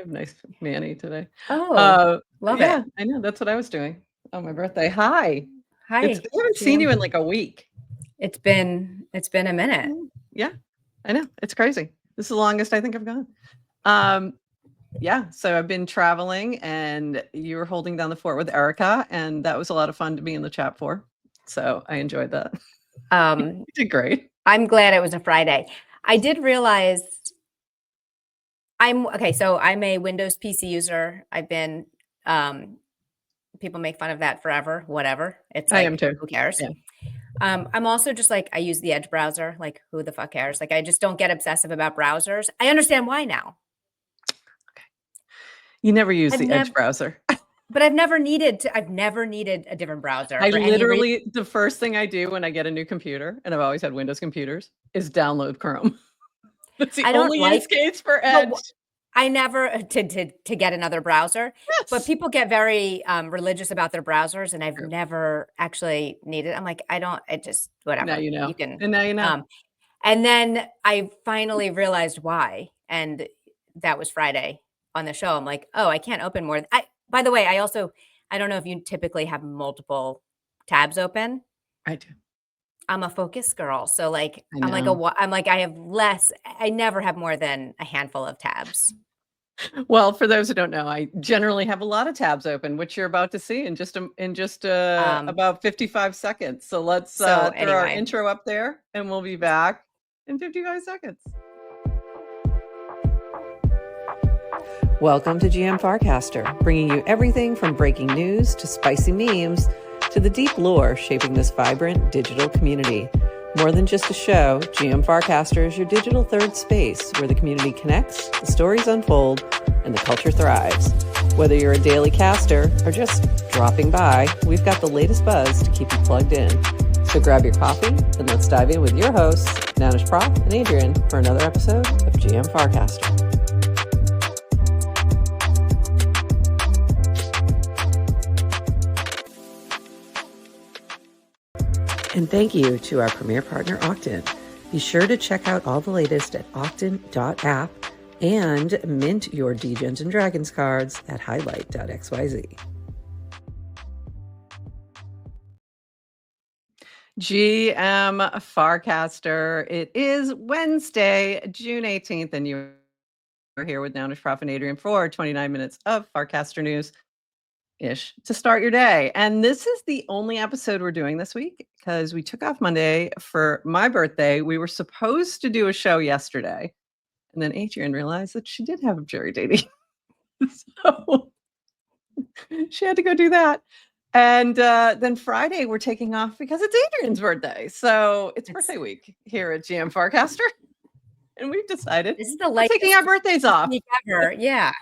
have nice Manny today. Oh, love Yeah, it. I know. That's what I was doing on my birthday. Hi. I Hi, haven't seen you GM. in like a week. It's been a minute. Yeah, I know. It's crazy. This is the longest I think I've gone. Um, yeah, so I've been traveling and you were holding down the fort with Erica, and that was a lot of fun to be in the chat for. So I enjoyed that. Um, You did great. I'm glad it was a Friday. I did realize so I'm a Windows PC user. I've been people make fun of that forever, whatever. It's I am like, too. who cares? Yeah. I'm also just like, I use the Edge browser. Like, who the fuck cares? Like, I just don't get obsessive about browsers. I understand why now. You never use I've the Edge never, browser. but I've never needed a different browser I for any reason. literally, the first thing I do when I get a new computer, and I've always had Windows computers, is download Chrome. That's the I don't only use like, case for but Edge. I never to get another browser, but Yes. people get very religious about their browsers, and I've True. never actually needed. I'm like, I don't. It just Now whatever you know. you can. And now you know. And then I finally realized why, and that was Friday on the show. I'm like, oh, I can't open more. By the way, I don't know if you typically have multiple tabs open. I do. I'm a focus girl, so like I know. I have less. I never have more than a handful of tabs. Well, for those who don't know, I generally have a lot of tabs open, which you're about to see in just about 55 seconds. So let's So throw our anyway, intro up there, and we'll be back in 55 seconds. Welcome to GM Farcaster, bringing you everything from breaking news to spicy memes to the deep lore shaping this vibrant digital community. More than just a show, GM Farcaster is your digital third space where the community connects, the stories unfold, and the culture thrives. Whether you're a daily caster or just dropping by, we've got the latest buzz to keep you plugged in. So grab your coffee and let's dive in with your hosts, Nounish Prof and Adrienne, for another episode of GM Farcaster. And thank you to our premier partner, Octant. Be sure to check out all the latest at octant.app and mint your Dgens and Dragons cards at highlight.xyz. GM Farcaster. It is Wednesday, June 18th, and you are here with Nounish Prof and Adrienne for 29 minutes of Farcaster news. To start your day. And this is the only episode we're doing this week because we took off Monday for my birthday. We were supposed to do a show yesterday. And then Adrienne realized that she did have a jury duty. So she had to go do that. And then Friday, we're taking off because it's Adrienne's birthday. So it's birthday week here at GM Farcaster. And we've decided this is the we're taking our birthdays off. Ever. Yeah.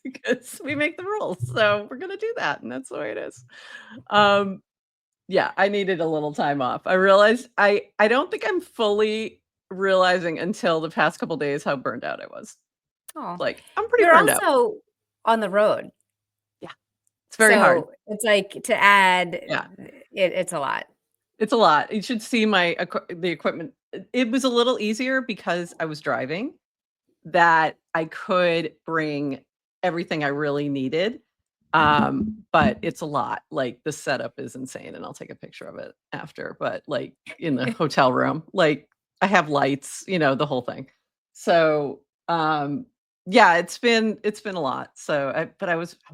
Because we make the rules. So we're going to do that. And that's the way it is. Yeah, I needed a little time off. I realized I don't think I'm fully realizing until the past couple days how burned out I was. Oh, like I'm pretty You're burned out. also on the road. Yeah. It's very hard. It's like to add, Yeah. It's a lot. It's a lot. You should see the equipment. It was a little easier because I was driving that I could bring everything I really needed. But it's a lot. Like the setup is insane, and I'll take a picture of it after. But like in the hotel room, like I have lights, the whole thing. So yeah, it's been a lot. So I'm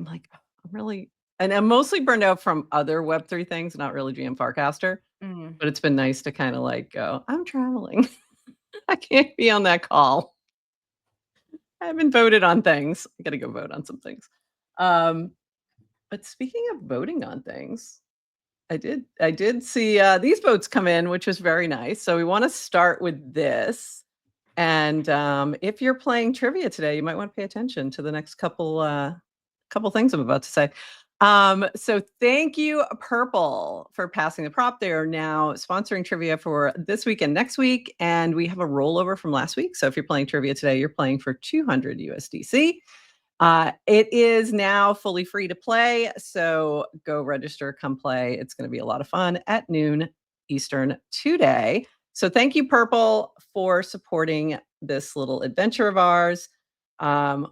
like, I'm really, and I'm mostly burned out from other Web3 things, not really GM Farcaster. But it's been nice to kind of like go, I'm traveling. I can't be on that call. I haven't voted on things. I got to go vote on some things. But speaking of voting on things, I did see these votes come in, which was very nice. So we want to start with this. And if you're playing trivia today, you might want to pay attention to the next couple things I'm about to say. So thank you, Purple, for passing the prop. They are now sponsoring trivia for this week and next week. And we have a rollover from last week. So if you're playing trivia today, you're playing for 200 USDC. It is now fully free to play. So go register, come play. It's going to be a lot of fun at noon Eastern today. So thank you, Purple, for supporting this little adventure of ours.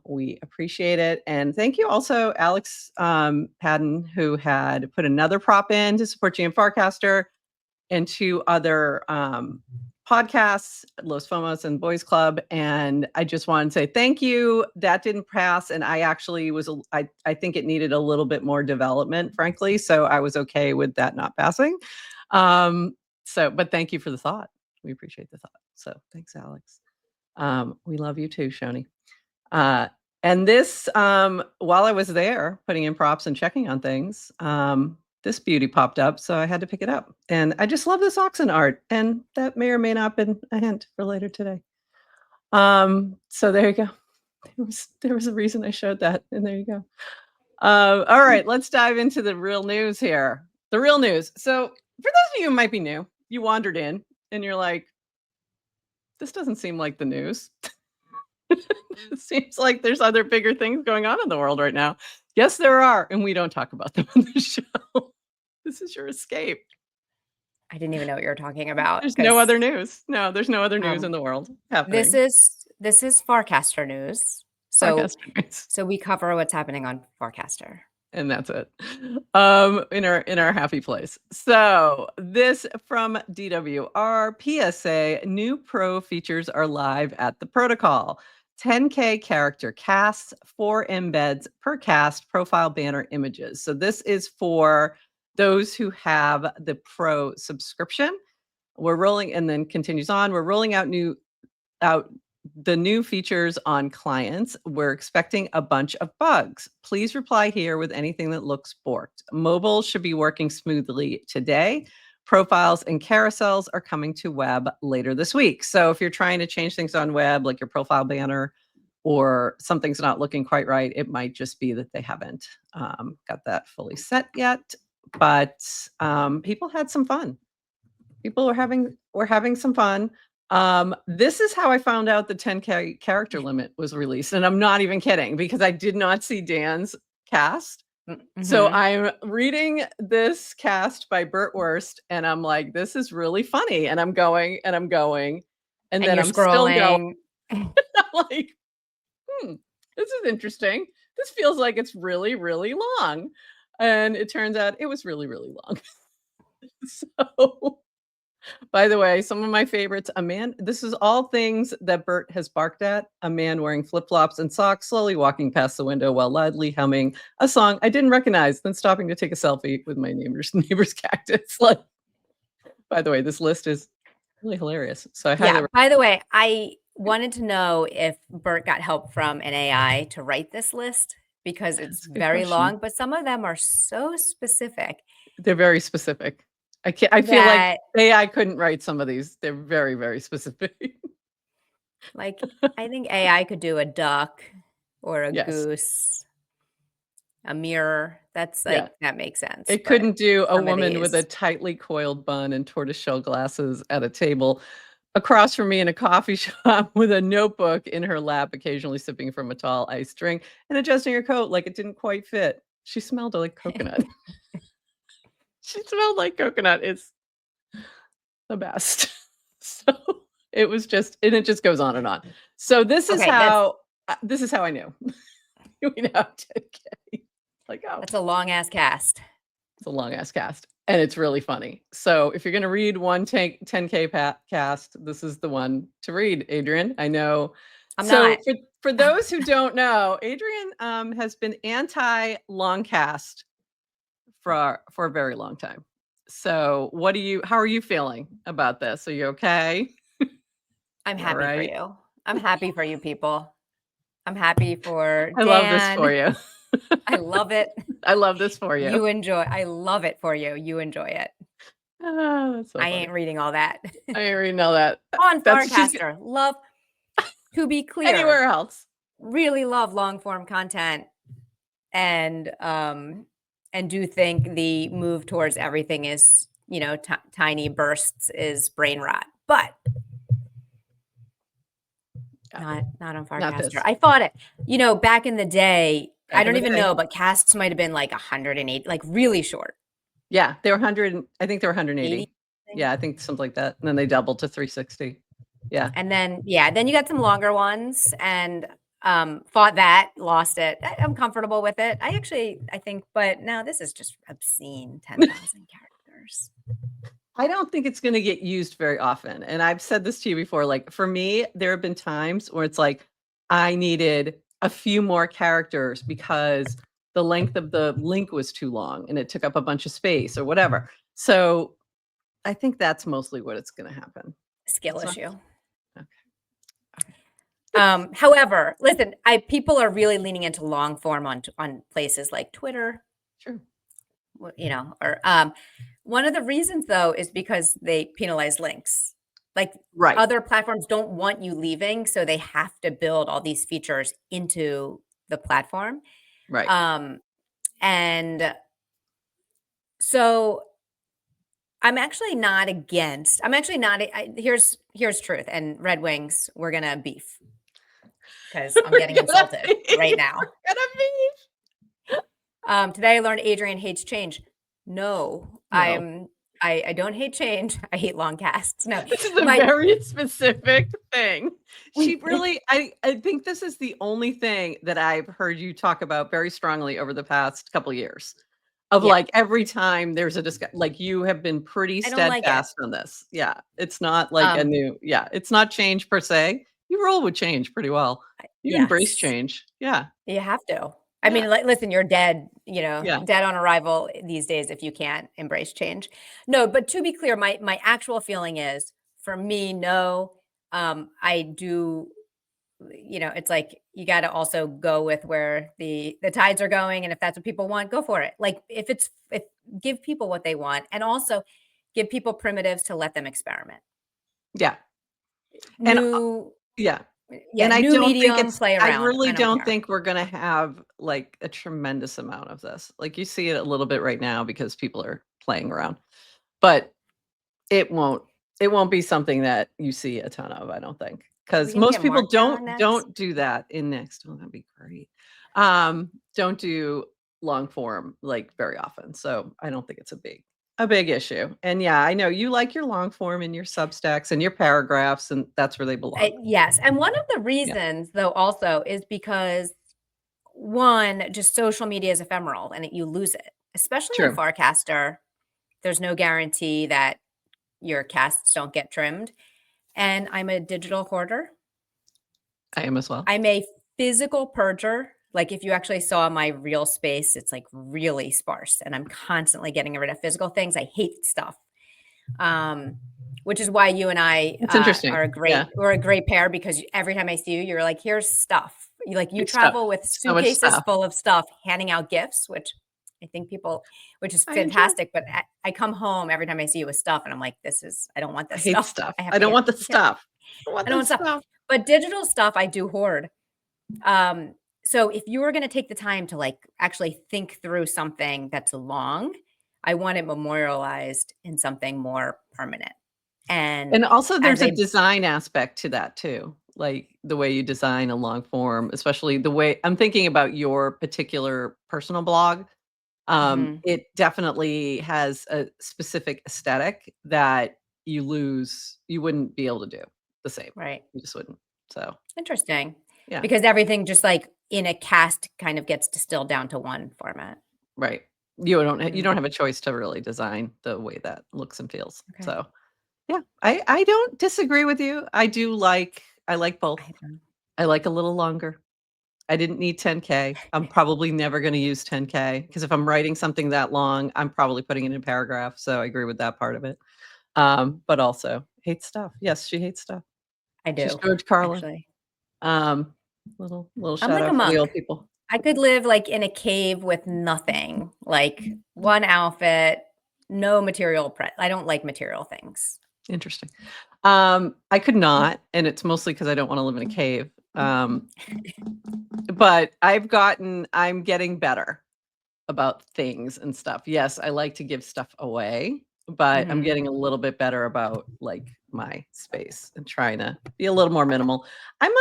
We appreciate it. And thank you also, Alex Padden, who had put another prop in to support GM Farcaster, and 2 other podcasts, Los Fomos and Boys Club. And I just wanted to say thank you. That didn't pass. And I actually I think it needed a little bit more development, frankly. So I was okay with that not passing. But thank you for the thought. We appreciate the thought. So thanks, Alex. We love you too, Shoni. And this, while I was there putting in props and checking on things, this beauty popped up, so I had to pick it up. And I just love this oxen art, and that may or may not have been a hint for later today. So there you go. There was a reason I showed that, and there you go. All right, let's dive into the real news here. The real news. So for those of you who might be new, you wandered in, and you're like, this doesn't seem like the news. It seems like there's other bigger things going on in the world right now. Yes, there are, and we don't talk about them on the show. This is your escape. I didn't even know what you were talking about. There's no other news. No, there's no other news in the world happening. This is Farcaster news. Farcaster news. So we cover what's happening on Farcaster. And that's it. In our happy place. So this from DWR PSA, new pro features are live at the protocol. 10K character casts, 4 embeds per cast, profile banner images. So this is for those who have the pro subscription. We're rolling, and then continues on. We're rolling out the new features on clients. We're expecting a bunch of bugs. Please reply here with anything that looks borked. Mobile should be working smoothly today. Profiles and carousels are coming to web later this week. So if you're trying to change things on web, like your profile banner, or something's not looking quite right, it might just be that they haven't got that fully set yet. But people had some fun. People were having some fun. This is how I found out the 10K character limit was released. And I'm not even kidding, because I did not see Dan's cast. Mm-hmm. So I'm reading this cast by Burt Wurst, and I'm like, this is really funny. And I'm going, and then I'm scrolling. Still going. I'm like, this is interesting. This feels like it's really, really long. And it turns out it was really, really long. So, by the way, some of my favorites, this is all things that Bert has barked at. A man wearing flip-flops and socks, slowly walking past the window while loudly humming a song I didn't recognize, then stopping to take a selfie with my neighbor's cactus. Like, by the way, this list is really hilarious. So by the way, I wanted to know if Bert got help from an AI to write this list, because it's very long, but some of them are so specific. They're very specific. I feel like AI couldn't write some of these. They're very, very specific. Like, I think AI could do a duck or a goose, a mirror. That's like, that makes sense. It couldn't do a woman with a tightly coiled bun and tortoiseshell glasses at a table across from me in a coffee shop with a notebook in her lap, occasionally sipping from a tall iced drink and adjusting her coat like it didn't quite fit. She smelled like coconut. She smelled like coconut. It's the best. So it was just, and it just goes on and on. So this is how I knew. We now 10K. Like, oh, that's a long ass cast. It's a long ass cast, and it's really funny. So if you're going to read one 10K cast, this is the one to read, Adrienne. I know. I'm not. For those who don't know, Adrienne has been anti long cast for a very long time. So how are you feeling about this? Are you okay? I'm happy for you. I'm happy for you people. I'm happy for Dan. I love this for you. I love it. I love this for you. I love it for you. You enjoy it. Oh, that's so funny. I ain't reading all that. I ain't reading all that. On Farcaster. Love, to be clear. Anywhere else. Really love long form content, and do think the move towards everything is, tiny bursts is brain rot, but not on Farcaster. I fought it. Back in the day, I don't even know, but casts might have been like 108, like really short. Yeah, they were 100. I think they were 180. Yeah, I think something like that. And then they doubled to 360. Yeah. And then, then you got some longer ones. And fought that, lost it. I'm comfortable with it. I think, but no, this is just obscene. 10,000 characters. I don't think it's going to get used very often. And I've said this to you before, like for me, there have been times where it's like, I needed a few more characters because the length of the link was too long and it took up a bunch of space or whatever. So I think that's mostly what it's going to happen. Skill It's not- issue. Okay. However, listen, people are really leaning into long form on places like Twitter. Sure. You know, or one of the reasons though is because they penalize links. Like Right. other platforms don't want you leaving, so they have to build all these features into the platform. Right. And so I'm actually not against. I'm actually not. Here's truth. And Red Wings, we're gonna beef because I'm getting insulted right now. We're gonna beef. Today I learned Adrienne hates change. No. I don't hate change. I hate long casts. No, this is a very specific thing. She really, I think this is the only thing that I've heard you talk about very strongly over the past couple of years. Of like every time there's a discussion, like you have been pretty steadfast on this. Yeah, it's not like a new. Yeah, it's not change per se. You roll with change pretty well. You embrace change. Yeah, you have to. I mean, listen, you're dead, dead on arrival these days if you can't embrace change. No, but to be clear, my actual feeling is for me, no, I do, it's like you got to also go with where the tides are going. And if that's what people want, go for it. Like give people what they want and also give people primitives to let them experiment. Yeah. Yeah, and I new don't medium, think it's, play around. I really don't think we're going to have like a tremendous amount of this. Like you see it a little bit right now because people are playing around, but it won't be something that you see a ton of, I don't think, because most people don't do that in Next. Oh, that'd be great. Don't do long form like very often. So I don't think it's a big issue. And yeah, I know you like your long form and your Substacks and your paragraphs, and that's where they belong. Yes. And one of the reasons though also is because one, just social media is ephemeral and you lose it, especially in Farcaster. There's no guarantee that your casts don't get trimmed. And I'm a digital hoarder. I am as well. I'm a physical purger. Like if you actually saw my real space, it's like really sparse and I'm constantly getting rid of physical things. I hate stuff. Which is why you and I are we're a great pair because every time I see you, you're like, here's stuff. You travel with suitcases full of stuff, handing out gifts, which I think which is fantastic. But I come home every time I see you with stuff and I'm like, I don't want this stuff. I don't want the stuff. I don't want stuff. But digital stuff, I do hoard. So if you were going to take the time to like actually think through something that's long, I want it memorialized in something more permanent. And also there's a design aspect to that too. Like the way you design a long form, especially the way I'm thinking about your particular personal blog. It definitely has a specific aesthetic that you wouldn't be able to do the same. Right. You just wouldn't. So interesting. Yeah. Because everything just like in a cast kind of gets distilled down to one format. Right. You don't have a choice to really design the way that looks and feels. Okay. So yeah, I don't disagree with you. I like both. I like a little longer. I didn't need 10K. I'm probably never going to use 10K because if I'm writing something that long, I'm probably putting it in a paragraph. So I agree with that part of it. But also hates stuff. Yes, she hates stuff. I do. She's George Carlin. Little shout I'm like out a monk. for the old people. I could live like in a cave with nothing, like one outfit, no material. I don't like material things. Interesting. I could not, and it's mostly because I don't want to live in a cave. But I'm getting better about things and stuff. Yes, I like to give stuff away, but I'm getting a little bit better about like my space and trying to be a little more minimal. I'm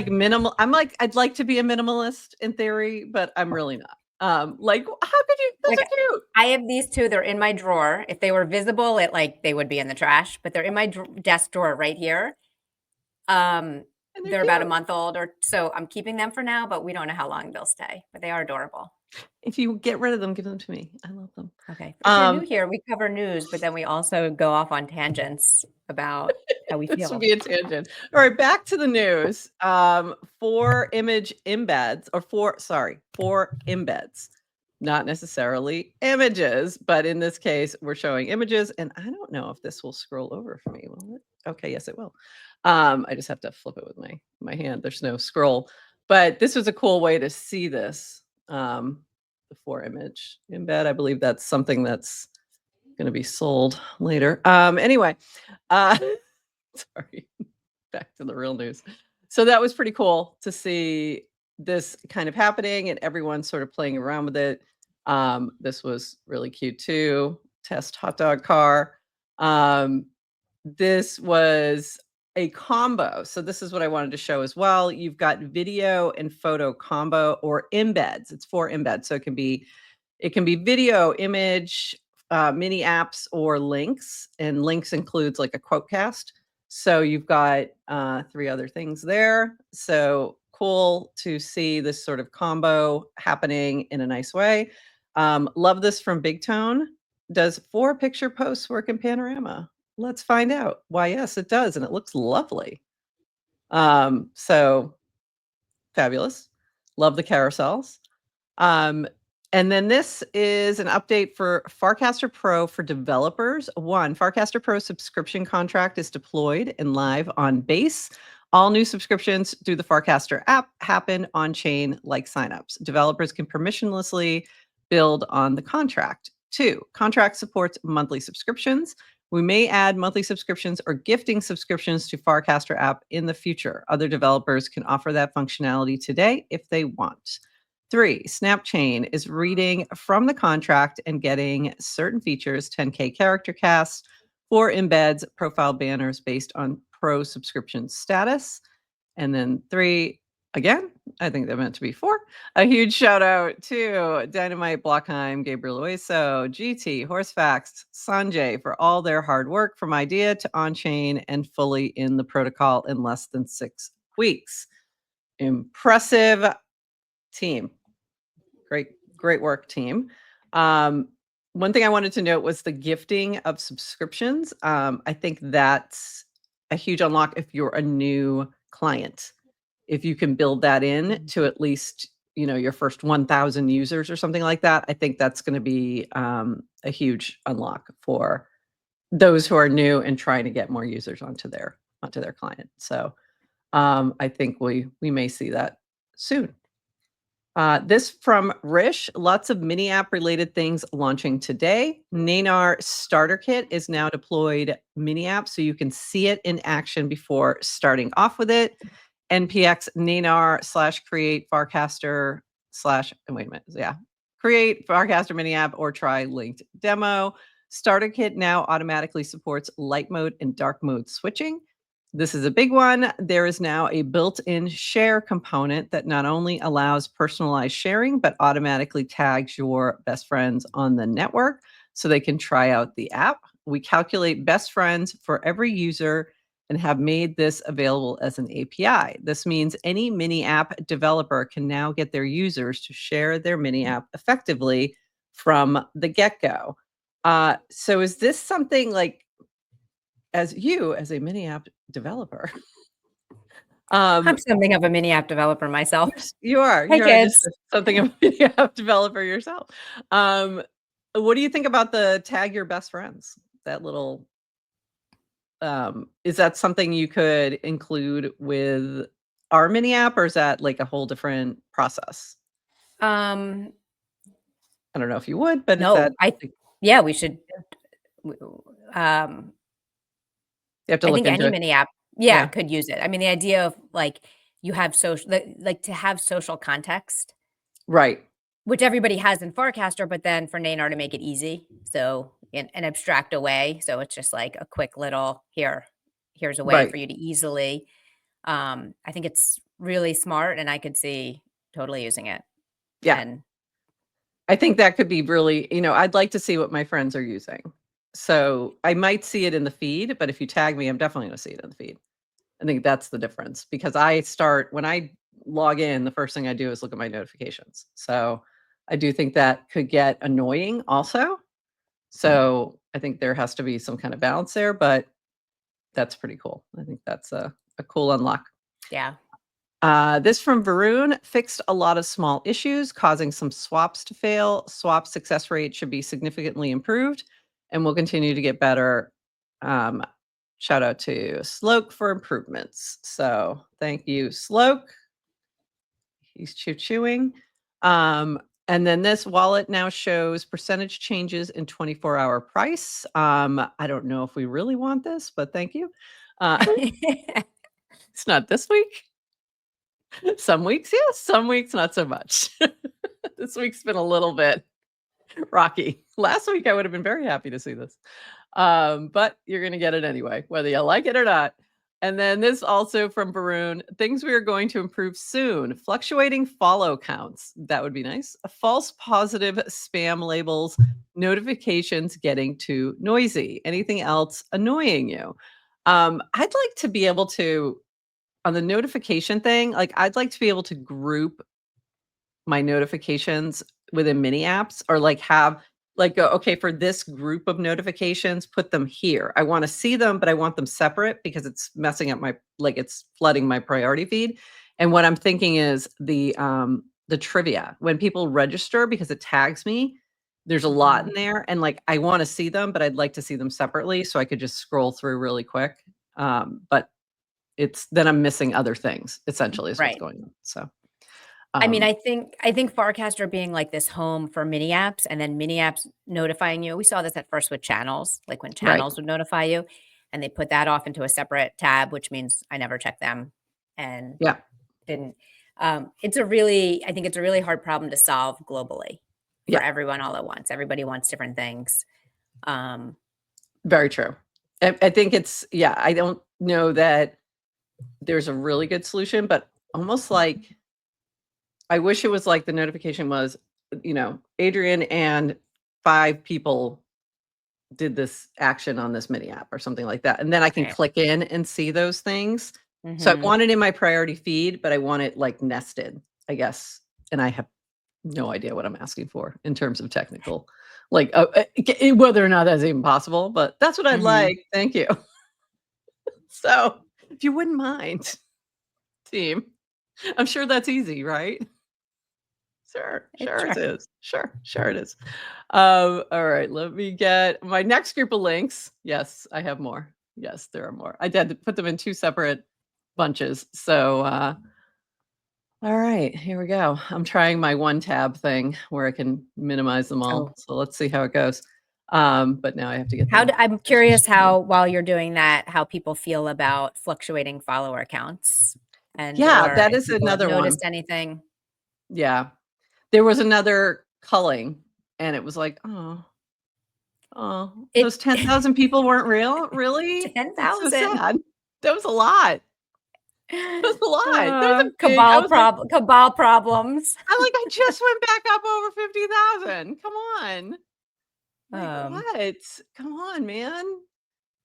minimal. I'd like to be a minimalist in theory, but I'm really not. How could you? Those are cute. I have these two. They're in my drawer. If they were visible, they would be in the trash, but they're in my desk drawer right here. And they're about a cute. month old, or so I'm keeping them for now, but we don't know how long they'll stay. But they are adorable. If you get rid of them, give them to me. I love them. Okay. If you're new here, we cover news, but then we also go off on tangents about how we This would feel. be a tangent. All right, back to the news. 4 image embeds, or 4 embeds. Not necessarily images, but in this case, we're showing images, and I don't know if this will scroll over for me, will it? Okay, yes, it will. I just have to flip it with my hand. There's no scroll, but this was a cool way to see this. The 4 image embed. I believe that's something that's going to be sold later. Anyway, sorry, back to the real news. So that was pretty cool to see this kind of happening and everyone sort of playing around with it. This was really cute too. Test hot dog car. This was a combo. So this is what I wanted to show as well. You've got video and photo combo or embeds. It's 4 embeds. So it can be video, image, mini apps, or links. And links includes like a quote cast. So you've got 3 other things there. So cool to see this sort of combo happening in a nice way. Love this from Big Tone. Does 4 picture posts work in Panorama? Let's find out. Why, yes, it does. And it looks lovely. So fabulous. Love the carousels. And then this is an update for Farcaster Pro for developers. 1, Farcaster Pro subscription contract is deployed and live on base. All new subscriptions through the Farcaster app happen on-chain like signups. Developers can permissionlessly build on the contract. 2, contract supports monthly subscriptions. We may add monthly subscriptions or gifting subscriptions to Farcaster app in the future. Other developers can offer that functionality today if they want. 3, SnapChain is reading from the contract and getting certain features, 10K character casts, 4 embeds, profile banners based on pro subscription status. And then 3, again, I think they're meant to be 4. A huge shout out to Dynamite, Blockheim, Gabriel Oeso, GT, Horsefax, Sanjay for all their hard work from idea to on-chain and fully in the protocol in less than 6 weeks. Impressive team. Great work, team. One thing I wanted to note was the gifting of subscriptions. I think that's a huge unlock if you're a new client. If you can build that in to at least, your first 1,000 users or something like that, I think that's going to be a huge unlock for those who are new and trying to get more users onto their client. So I think we may see that soon. This from Rish, lots of mini app related things launching today. Naynar Starter Kit is now deployed mini app, so you can see it in action before starting off with it. NPX Naynar / create Farcaster / wait a minute, yeah. Create Farcaster mini app or try linked demo. Starter Kit now automatically supports light mode and dark mode switching. This is a big one. There is now a built-in share component that not only allows personalized sharing, but automatically tags your best friends on the network so they can try out the app. We calculate best friends for every user and have made this available as an API. This means any mini app developer can now get their users to share their mini app effectively from the get-go. So is this something like, as a mini app developer. I'm something of a mini app developer myself. You are. Hey, You're kids. just something of a mini app developer yourself. What do you think about the tag your best friends? That little, is that something you could include with our mini app, or is that like a whole different process? Um, I don't know if you would, but is no, that yeah, we should. you have to I look think into any it? mini app, Yeah. could use it. I mean, the idea of like you have social, like to have social context, Right. which everybody has in Farcaster, but then for Naynar to make it easy, so in an abstract away, so it's just like a quick little here's a way Right. for you to easily. I think it's really smart, and I could see totally using it. Yeah. And I think that could be really, I'd like to see what my friends are using. So I might see it in the feed, but if you tag me, I'm definitely going to see it in the feed. I think that's the difference, because when I log in, the first thing I do is look at my notifications. So I do think that could get annoying also. So I think there has to be some kind of balance there, but that's pretty cool. I think that's a cool unlock. Yeah. This from Varun: fixed a lot of small issues, causing some swaps to fail. Swap success rate should be significantly improved and will continue to get better. Shout out to Sloke for improvements. So thank you, Sloke. He's chewing. And then this wallet now shows percentage changes in 24-hour price. I don't know if we really want this, but thank you. It's not this week. Some weeks, yes. Some weeks, not so much. This week's been a little bit rocky. Last week, I would have been very happy to see this. But you're going to get it anyway, whether you like it or not. And then this also from Varun: things we are going to improve soon. Fluctuating follow counts. That would be nice. False positive spam labels. Notifications getting too noisy. Anything else annoying you? I'd like to be able to, on the notification thing, like I'd like to be able to group my notifications within mini apps, or like have like go, okay, for this group of notifications, put them here. I want to see them, but I want them separate because it's messing up it's flooding my priority feed. And what I'm thinking is the trivia, when people register, because it tags me, there's a lot in there, and like I want to see them, but I'd like to see them separately so I could just scroll through really quick. But then I'm missing other things, essentially, is what's Right. going on. So I mean, I think Farcaster being like this home for mini apps, and then mini apps notifying you. We saw this at first with channels, like when right. channels would notify you, and they put that off into a separate tab, which means I never check them and Yeah. didn't. I think it's a really hard problem to solve globally for Yeah. everyone all at once. Everybody wants different things. Very true. I think I don't know that there's a really good solution, but almost like I wish it was like the notification was, Adrienne and 5 people did this action on this mini app or something like that. And then I can Right. click in and see those things. So I want it in my priority feed, but I want it like nested, I guess. And I have no idea what I'm asking for in terms of technical, like whether or not that's even possible, but that's what I'd like. Thank you. So if you wouldn't mind, team, I'm sure that's easy, right? Sure it is. Sure it is. All right, let me get my next group of links. Yes, I have more. Yes, there are more. I had to put them in 2 separate bunches. So, all right, here we go. I'm trying my one tab thing where I can minimize them all. Oh. So let's see how it goes. But now I have to get I'm curious how, while you're doing that, how people feel about fluctuating follower counts, and Yeah, or that if is people have another one. noticed anything. Yeah. There was another culling, and it was like, oh, those 10,000 people weren't real? Really? That's so 10,000. sad. That was a lot. That was a lot. That was a big I was like, Cabal problems. I just went back up over 50,000. Come on. Like, what? Come on, man.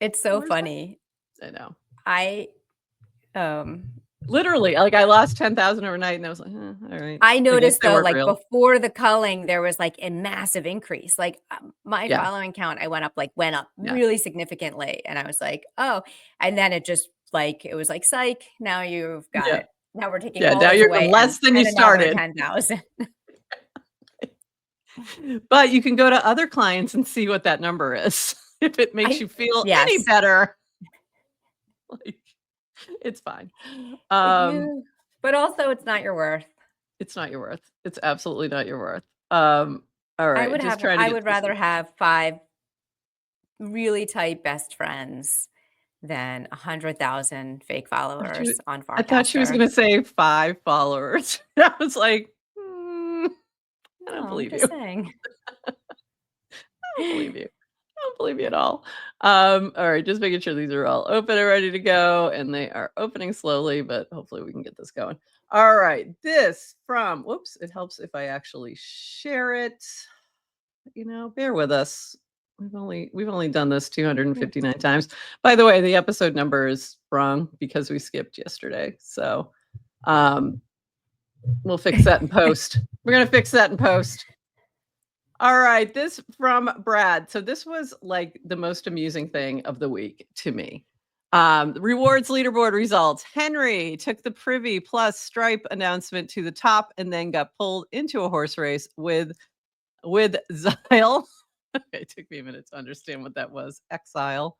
It's so Where's that? funny. I know. I Literally, like I lost 10,000 overnight, and I was like, all right. I I guess noticed they though, weren't like real. before the culling, there was like a massive increase. Like my Yeah. following count, went up Yeah. really significantly. And I was like, oh, and then it just like, it was like, psych, now you've got Yeah. it. Now we're taking Yeah. all Now this you're away less than you and another started. 10,000. But you can go to other clients and see what that number is if it makes you feel any Yes. better. Like, it's fine. But also it's not your worth. It's not your worth. It's absolutely not your worth. All right, just trying to I get would to this rather one. have 5 really tight best friends than 100,000 fake followers on I thought she was Farcaster. gonna say 5 followers. I was like, I don't No, I'm believe you. just saying. I don't believe you. I don't believe you at all. All right, just making sure these are all open and ready to go, and they are opening slowly, but hopefully we can get this going. All right, this from, whoops, it helps if I actually share it. Bear with us. We've only done this 259 times. By the way, the episode number is wrong because we skipped yesterday. So we'll fix that in post. We're going to fix that in post. All right, this from Brad. So this was like the most amusing thing of the week to me. Rewards leaderboard results. Henry took the Privy Plus Stripe announcement to the top and then got pulled into a horse race with Xyle. It took me a minute to understand what that was. Exile.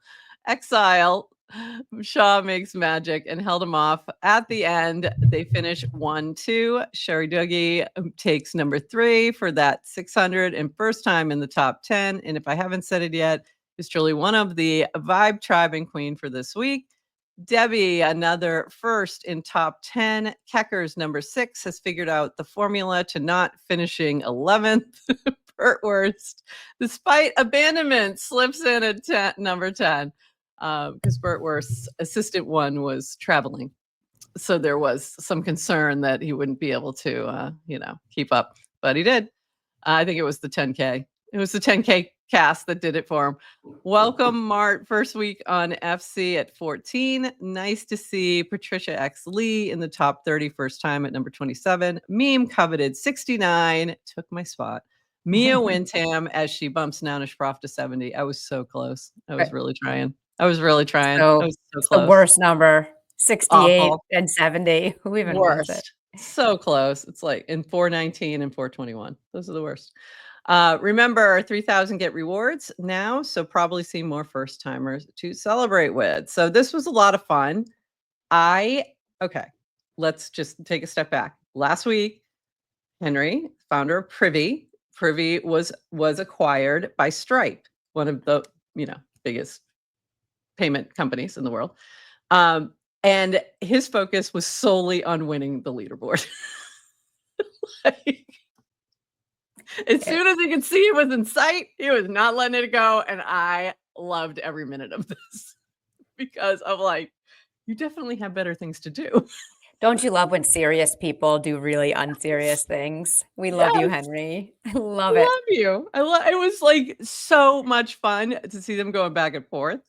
Shaw makes magic and held him off. At the end, they finish 1-2. Sherry Dougie takes number 3 for that 600 and first time in the top 10. And if I haven't said it yet, is truly one of the Vibe Tribe and Queen for this week. Debbie, another first in top 10. Kecker's number 6 has figured out the formula to not finishing 11th. Burtworst, despite abandonment, slips in at number 10 because Burtworst's assistant 1 was traveling. So there was some concern that he wouldn't be able to, keep up. But he did. I think it was the 10K. It was the 10K cast that did it for him. Welcome, Mart. First week on FC at 14. Nice to see Patricia X. Lee in the top 30, first time at number 27. Meme coveted 69. Took my spot. Mia Wintam as she bumps Nounish Prof to 70. I was so close. I was really trying. I was So so close. The worst number, 68 Awful. and 70. Who even wants it? So close. It's like in 419 and 421. Those are the worst. Remember, 3,000 get rewards now, so probably see more first timers to celebrate with. So this was a lot of fun. Okay, let's just take a step back. Last week, Henry, founder of Privy was acquired by Stripe, one of the biggest payment companies in the world. And his focus was solely on winning the leaderboard. As soon as he could see it was in sight, he was not letting it go. And I loved every minute of this because I'm like, you definitely have better things to do. Don't you love when serious people do really unserious things? We love you, Henry. I love it. I love you. It was like so much fun to see them going back and forth.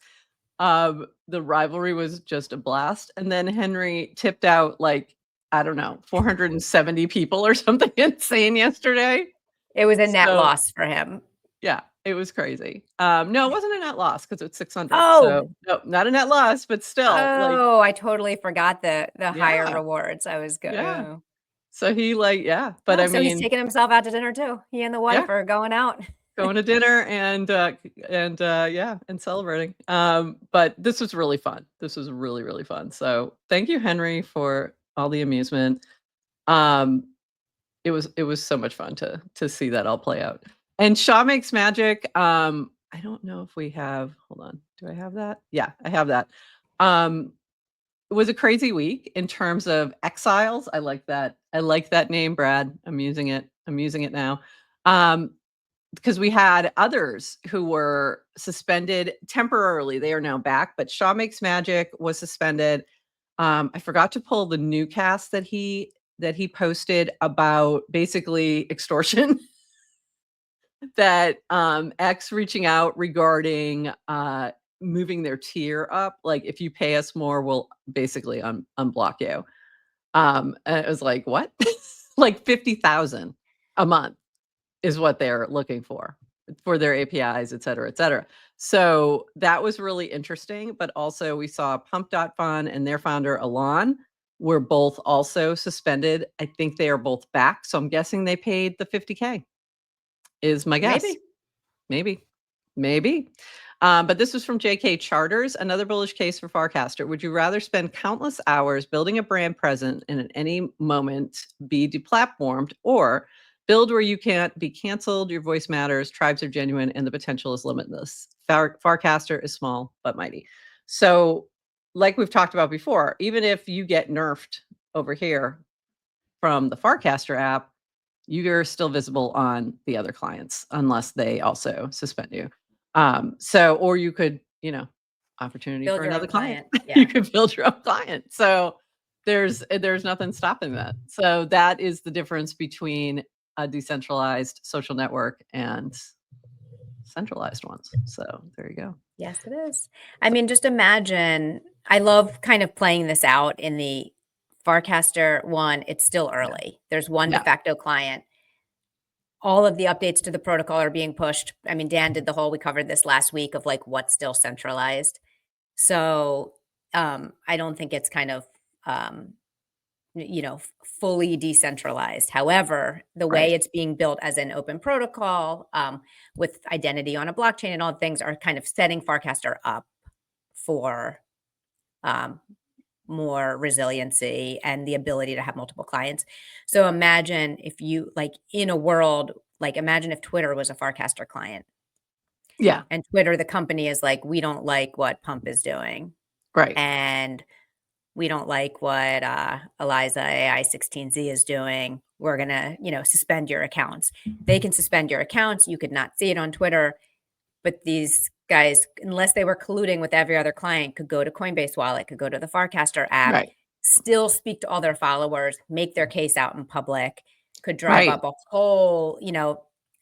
The rivalry was just a blast. And then Henry tipped out like, I don't know, 470 people or something insane yesterday. It was a net loss for him. Yeah, it was crazy. No, it wasn't a net loss because it's 600. Oh, so, no, not a net loss, but still. Oh, I totally forgot the higher rewards. I was good. Yeah. So he but I mean, so he's taking himself out to dinner too. He and the wife are going out. Going to dinner and celebrating. But this was really fun. This was really, really fun. So thank you, Henry, for all the amusement. It was so much fun to see that all play out. And Shaw Makes Magic. I don't know if we have, hold on. Do I have that? Yeah, I have that. It was a crazy week in terms of exiles. I like that. I like that name, Brad. I'm using it now. Because we had others who were suspended temporarily. They are now back, but Shaw Makes Magic was suspended. I forgot to pull the new cast that he posted about basically extortion. That X reaching out regarding moving their tier up. Like, if you pay us more, we'll basically unblock you. And it was like, what? Like 50,000 a month is what they're looking for their APIs, et cetera, et cetera. So that was really interesting. But also we saw Pump.Fun and their founder, Alon, were both also suspended. I think they are both back. So I'm guessing they paid the 50K is my guess. Maybe. But this was from JK Charters, another bullish case for Farcaster. Would you rather spend countless hours building a brand present and at any moment be deplatformed, or build where you can't be canceled, your voice matters, tribes are genuine, and the potential is limitless? Farcaster is small but mighty. So like we've talked about before, even if you get nerfed over here from the Farcaster app, you're still visible on the other clients unless they also suspend you. Or you could, opportunity build for your another client. Yeah. You could build your own client. So there's nothing stopping that. So that is the difference between a decentralized social network and centralized ones. So there you go. Yes, it is. I mean, just imagine, I love kind of playing this out in the Farcaster one. It's still early. There's one de Yeah. facto client. All of the updates to the protocol are being pushed. I mean, Dan did we covered this last week of like what's still centralized. So I don't think it's kind of, fully decentralized. However, the way Right. it's being built as an open protocol with identity on a blockchain and all things are kind of setting Farcaster up for more resiliency and the ability to have multiple clients. So imagine if you in a world, imagine if Twitter was a Farcaster client Yeah. and Twitter, the company is like, we don't like what Pump is doing. Right. And we don't like what Eliza AI16Z is doing. We're going to, suspend your accounts. They can suspend your accounts. You could not see it on Twitter. But these guys, unless they were colluding with every other client, could go to Coinbase Wallet, could go to the Farcaster app, Right. still speak to all their followers, make their case out in public, could drive Right. up a whole,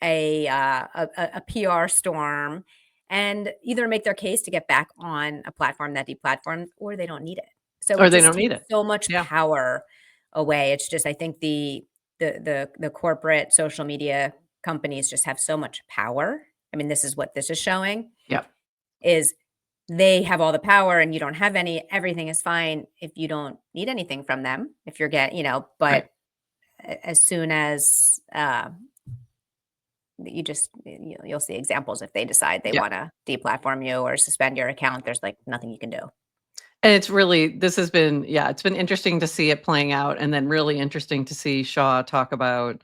a PR storm, and either make their case to get back on a platform that deplatformed, or they don't need it. So Or it they just don't need takes it. so much Yeah. power away. It's just, I think the corporate social media companies just have so much power. I mean, this is what this is showing. Yep. Is they have all the power and you don't have any. Everything is fine if you don't need anything from them. If you're but Right. as soon as you'll see examples if they decide they Yeah. want to deplatform you or suspend your account, there's like nothing you can do. And it's really, this has been, it's been interesting to see it playing out, and then really interesting to see Shaw talk about,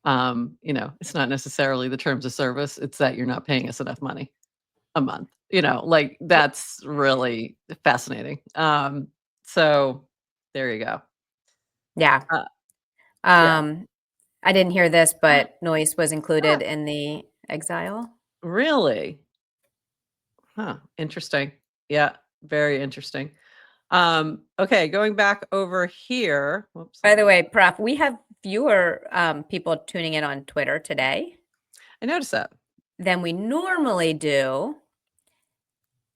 it's not necessarily the terms of service, it's that you're not paying us enough money a month, that's really fascinating. So there you go. Yeah. Uh, yeah. I didn't hear this, but Noise was included in the exile. Really? Huh. Interesting. Yeah. Very interesting. Okay, going back over here. Whoops. By the way, Prof, we have fewer people tuning in on Twitter today I noticed that. than we normally do.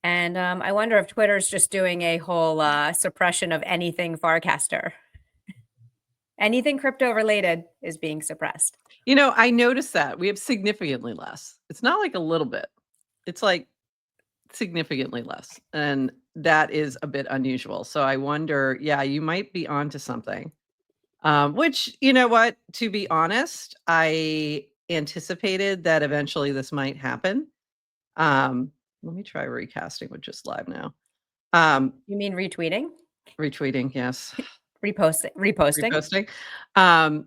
And I wonder if Twitter's just doing a whole suppression of anything Farcaster. Anything crypto related is being suppressed. I noticed that we have significantly less. It's not like a little bit. It's like significantly less. And that is a bit unusual. So I wonder, you might be onto something. Which, you know what, to be honest, I anticipated that eventually this might happen. Let me try recasting with just live now. You mean retweeting? Retweeting, yes. Reposting? Reposting.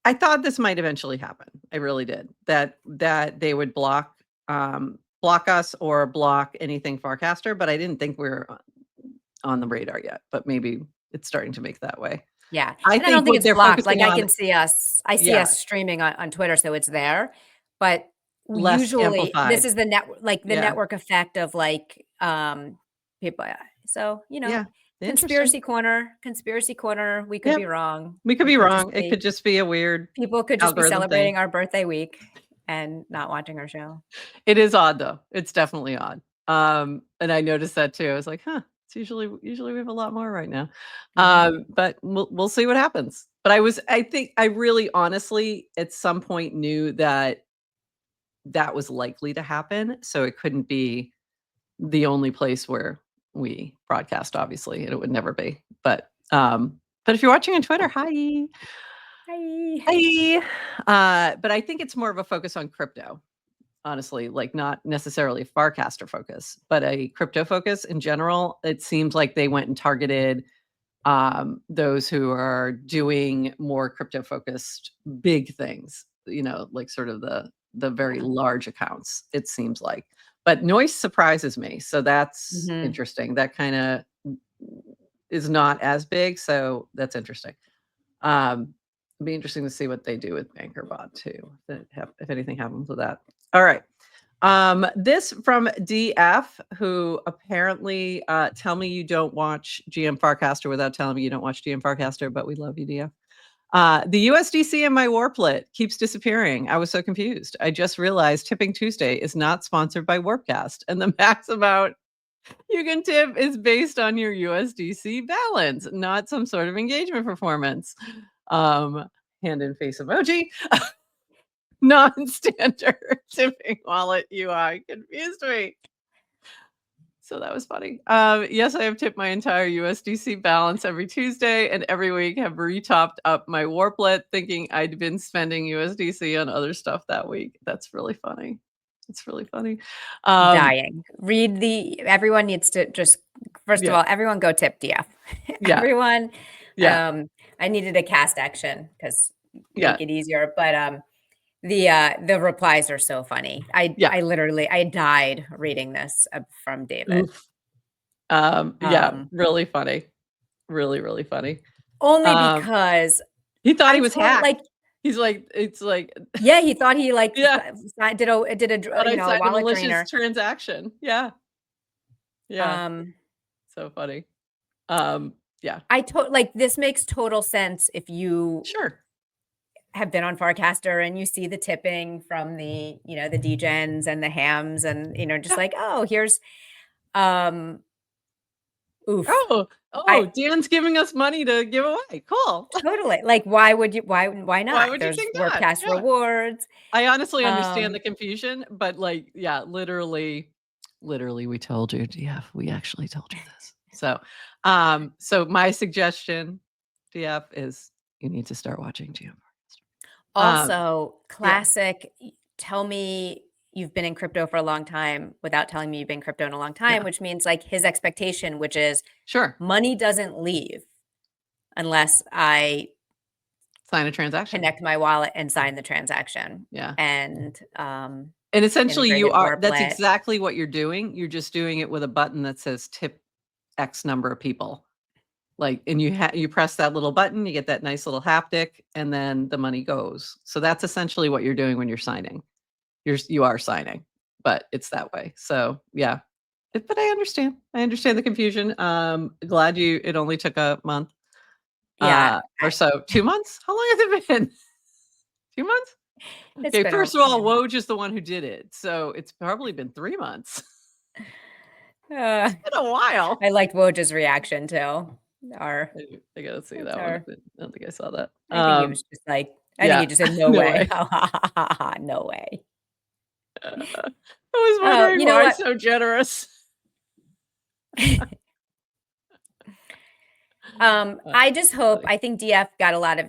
I thought this might eventually happen. I really did. That they would block us or block anything Farcaster, but I didn't think we were on the radar yet. But maybe it's starting to make that way. Yeah. I don't think what it's they're blocked. Like focusing I on, can see us. I see us streaming on Twitter, so it's there. But less usually this amplified. is the Yeah. network effect of people. So, Yeah. conspiracy corner, we could Yep. be wrong. We could be just wrong. It could just be a weird people could just be algorithm celebrating thing. our birthday week and not watching our show. It is odd though. It's definitely odd. And I noticed that too. I was like, huh, it's usually we have a lot more right now. But we'll see what happens. But I think I really honestly at some point knew that was likely to happen. So it couldn't be the only place where we broadcast, obviously, and it would never be. But if you're watching on Twitter, hi. Hi. Hi. But I think it's more of a focus on crypto. Honestly, like not necessarily Farcaster focus, but a crypto focus in general. It seems like they went and targeted those who are doing more crypto focused big things, like sort of the very large accounts, it seems like. But Noise surprises me. So that's interesting. That kind of is not as big. So that's interesting. It'd be interesting to see what they do with BankerBot too, if anything happens with that. All right. This from DF, who apparently tell me you don't watch GM Farcaster without telling me you don't watch GM Farcaster, but we love you, DF. The USDC in my Warplet keeps disappearing. I was so confused. I just realized Tipping Tuesday is not sponsored by Warpcast, and the max amount you can tip is based on your USDC balance, not some sort of engagement performance. Hand in face emoji. Non-standard tipping wallet UI confused me. So that was funny. Yes, I have tipped my entire USDC balance every Tuesday, and every week have retopped up my Warplet, thinking I'd been spending USDC on other stuff that week. That's really funny. It's really funny. Dying. Everyone needs to just, first of all, everyone go tip DF. Yeah. Everyone. Yeah. I needed a cast action because Yeah. make it easier. But the replies are so funny. I literally died reading this from David. Oof. Really funny. Really, really funny. Only because he thought he was hacked. Like, he's like, it's like, yeah, he thought he like did a wallet malicious drainer transaction. Yeah. So funny. This makes total sense if you have been on Farcaster and you see the tipping from the the degens and the hams and just like, oh, here's oof. Dan's giving us money to give away. Cool. Totally. Like, why not? Why would you think that? Warpcast rewards. I honestly understand the confusion, but like, literally we told you, DF, we actually told you this. So, so my suggestion, DF, is you need to start watching GMFC. Also, classic. Tell me you've been in crypto for a long time without telling me you've been in crypto in a long time, which means like his expectation, which is money doesn't leave unless I sign a transaction, connect my wallet and sign the transaction. And essentially that's exactly what you're doing. You're just doing it with a button that says tip X number of people. Like, and you press that little button, you get that nice little haptic, and then the money goes. So that's essentially what you're doing when you're signing. You are signing, but it's that way. So yeah, but I understand the confusion. Glad it only took a month. Or so. 2 months? How long has it been? 2 months? Okay, first of all, Woj is the one who did it. So it's probably been 3 months. It's been a while. I liked Woj's reaction too. I gotta see that one. I don't think I saw that. I think he was just like, I think he just said, no way. No way. I was wondering why so generous. I just hope, I think DF got a lot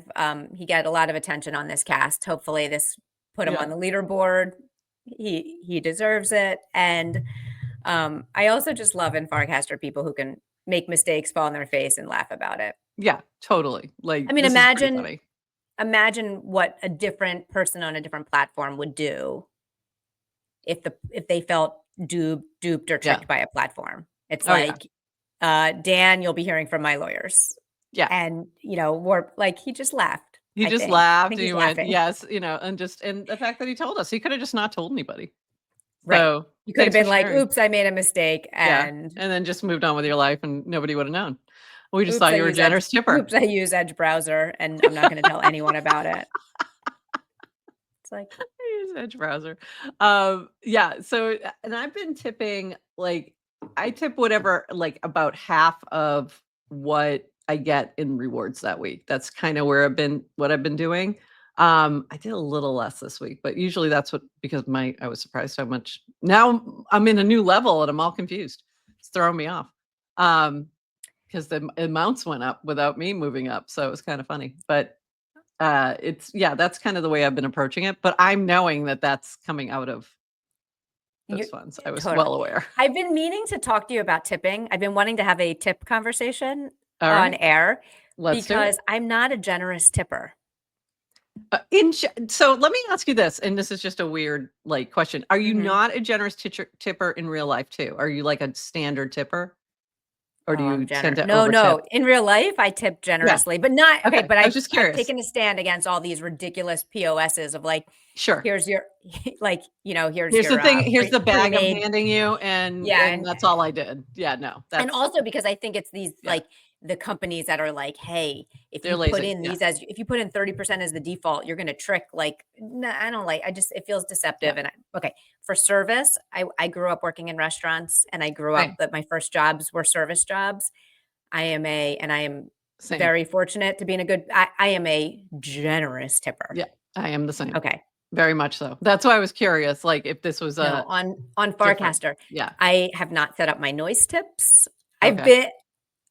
of attention on this cast. Hopefully this put him on the leaderboard. He deserves it. And I also just love in Farcaster people who can make mistakes, fall on their face, and laugh about it. Yeah, totally. Like, I mean, imagine what a different person on a different platform would do if they felt duped or tricked by a platform. It's Dan, you'll be hearing from my lawyers. Yeah. And he just laughed. He just laughed. He went, yes, and the fact that he told us, he could have just not told anybody. Right. So you could have been like, oops, I made a mistake. And then just moved on with your life and nobody would have known. We just thought you were a generous tipper. Oops, I use Edge browser and I'm not going to tell anyone about it. It's like, I use Edge browser. So, and I've been tipping, like, I tip whatever, like about half of what I get in rewards that week. That's kind of what I've been doing. I did a little less this week, but usually that's because I was surprised how much. Now I'm in a new level and I'm all confused. It's throwing me off. Because the amounts went up without me moving up. So it was kind of funny, but that's kind of the way I've been approaching it, but I'm knowing that that's coming out of those funds. I was well aware. I've been meaning to talk to you about tipping. I've been wanting to have a tip conversation on air because I'm not a generous tipper. So let me ask you this, and this is just a weird question. Are you not a generous tipper in real life too? Are you like a standard tipper? Or do you tend to No. In real life, I tip generously, but not okay. But I was just curious. I've taken a stand against all these ridiculous POSs of like, here's your, here's the thing. Here's the bag I'm handing you, and that's all I did. Yeah, no. And also because I think it's these like the companies that are like, hey, if They're you put lazy, in yeah. these if you put in 30% as the default, you're going to trick. Like, nah, I don't like, it feels deceptive. Yeah. And okay, for service, I grew up working in restaurants, and I grew up Same, that my first jobs were service jobs. And I am same. very fortunate to be in a good, I am a generous tipper. Yeah, I am the same. Okay. Very much so. That's why I was curious, like, if this was No, a on different. Farcaster, Yeah. I have not set up my noise tips. I've Okay. been,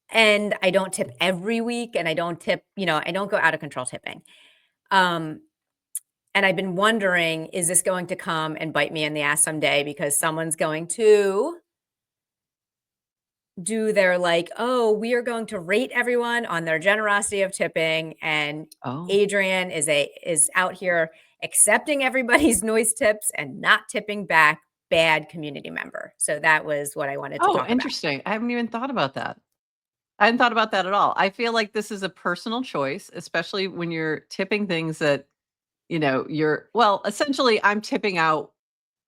and I don't tip every week, and I don't tip, I don't go out of control tipping. And I've been wondering, is this going to come and bite me in the ass someday because someone's going to do their like, oh, we are going to rate everyone on their generosity of tipping, and Oh. Adrienne is out here accepting everybody's noise tips and not tipping back, bad community member. So that was what I wanted to Oh, talk about. interesting. I haven't even thought about that. I hadn't thought about that at all. I feel like this is a personal choice, especially when you're tipping things that, essentially I'm tipping out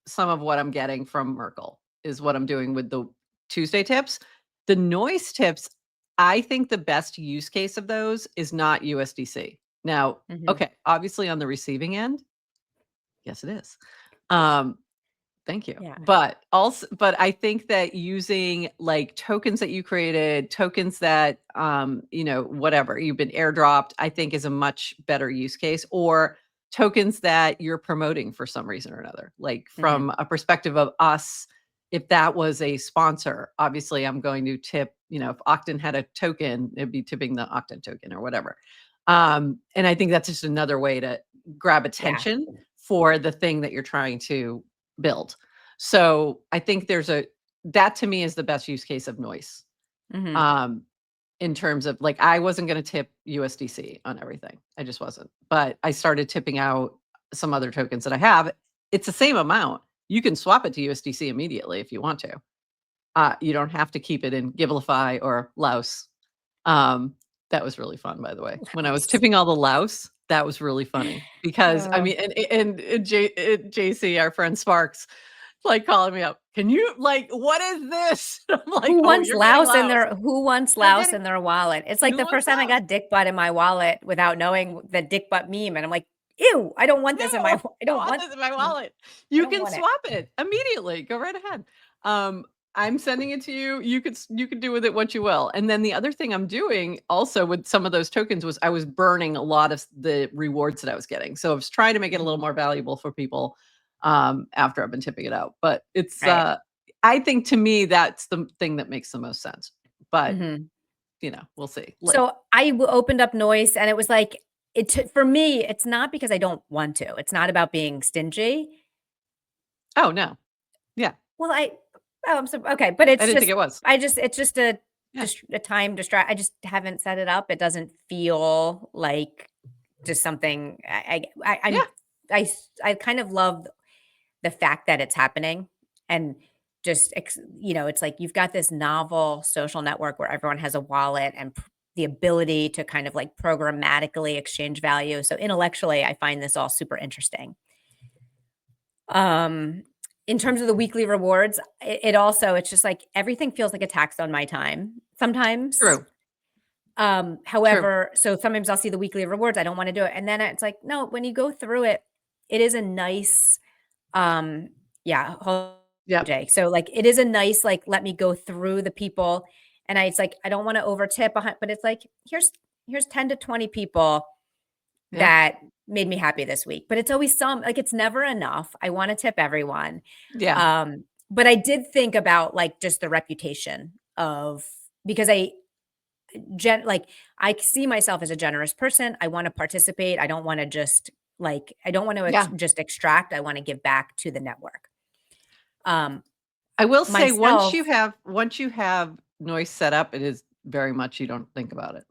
some of what I'm getting from Merkle is what I'm doing with the Tuesday tips. The noise tips, I think the best use case of those is not USDC. Now, Mhm. okay, obviously on the receiving end, yes, it is. Thank you. Yeah. But I think that using like tokens that you created, tokens that whatever, you've been airdropped, I think is a much better use case, or tokens that you're promoting for some reason or another. Like Mhm. from a perspective of us, if that was a sponsor, obviously I'm going to tip, if Octant had a token, it'd be tipping the Octant token or whatever. And I think that's just another way to grab Yeah. attention for the thing that you're trying to build. So I think that to me is the best use case of noise. Mhm. Um, in terms of like, I wasn't going to tip USDC on everything. I just wasn't, but I started tipping out some other tokens that I have. It's the same amount. You can swap it to USDC immediately if you want to. You don't have to keep it in Givelify or Laos. That was really fun, by the way. When I was tipping all the Laos, that was really funny because I Oh. mean, and JC, our friend Sparks, like calling me up. Can you like what is this? I'm like, oh, you're getting Laos. Who wants You're Laos getting in their wallet? It's like who the wants first time I Laos? got dick butt in my wallet without knowing the dick butt meme, and I'm like, ew, I don't want this in my No, I I don't want want this in my I wallet. You don't can want it. swap it immediately. Go right ahead. I'm sending it to you. You could do with it what you will. And then the other thing I'm doing also with some of those tokens was I was burning a lot of the rewards that I was getting. So I was trying to make it a little Mhm. more valuable for people after I've been tipping it out. But it's Right. I think to me that's the thing that makes the most sense. But Mhm. we'll see. Like, So opened up Noise, and it was like, for me, it's not because I don't want to. It's not about being stingy. oh no. Yeah. Well, I'm so okay, but I it's didn't think just, it was. it's just a Yeah. a time distract. I just haven't set it up. It doesn't feel like just something. Yeah. I kind of love the fact that it's happening, and just it's like you've got this novel social network where everyone has a wallet and the ability to kind of like programmatically exchange value. So intellectually, I find this all super interesting. Um, in terms of the weekly rewards, it also, it's just like everything feels like a tax on my time sometimes. True. True. However, so sometimes I'll see the weekly rewards, I don't want to do it. And then it's like, no, when you go through it, it is a nice, yeah, hold Yep. Jay. So like it is a nice, like, let me go through the people. And it's like, I don't want to over tip, but it's like, here's 10 to 20 people Yeah. that made me happy this week. But it's always like, it's never enough. I want to tip everyone. Yeah. But I did think about like just the reputation of, because like I see myself as a generous person. I want to participate. I don't want to just I don't want to Yeah. just extract. I want to give back to the network. Um, I will say myself, once you have noise set up, it is very much you don't think about it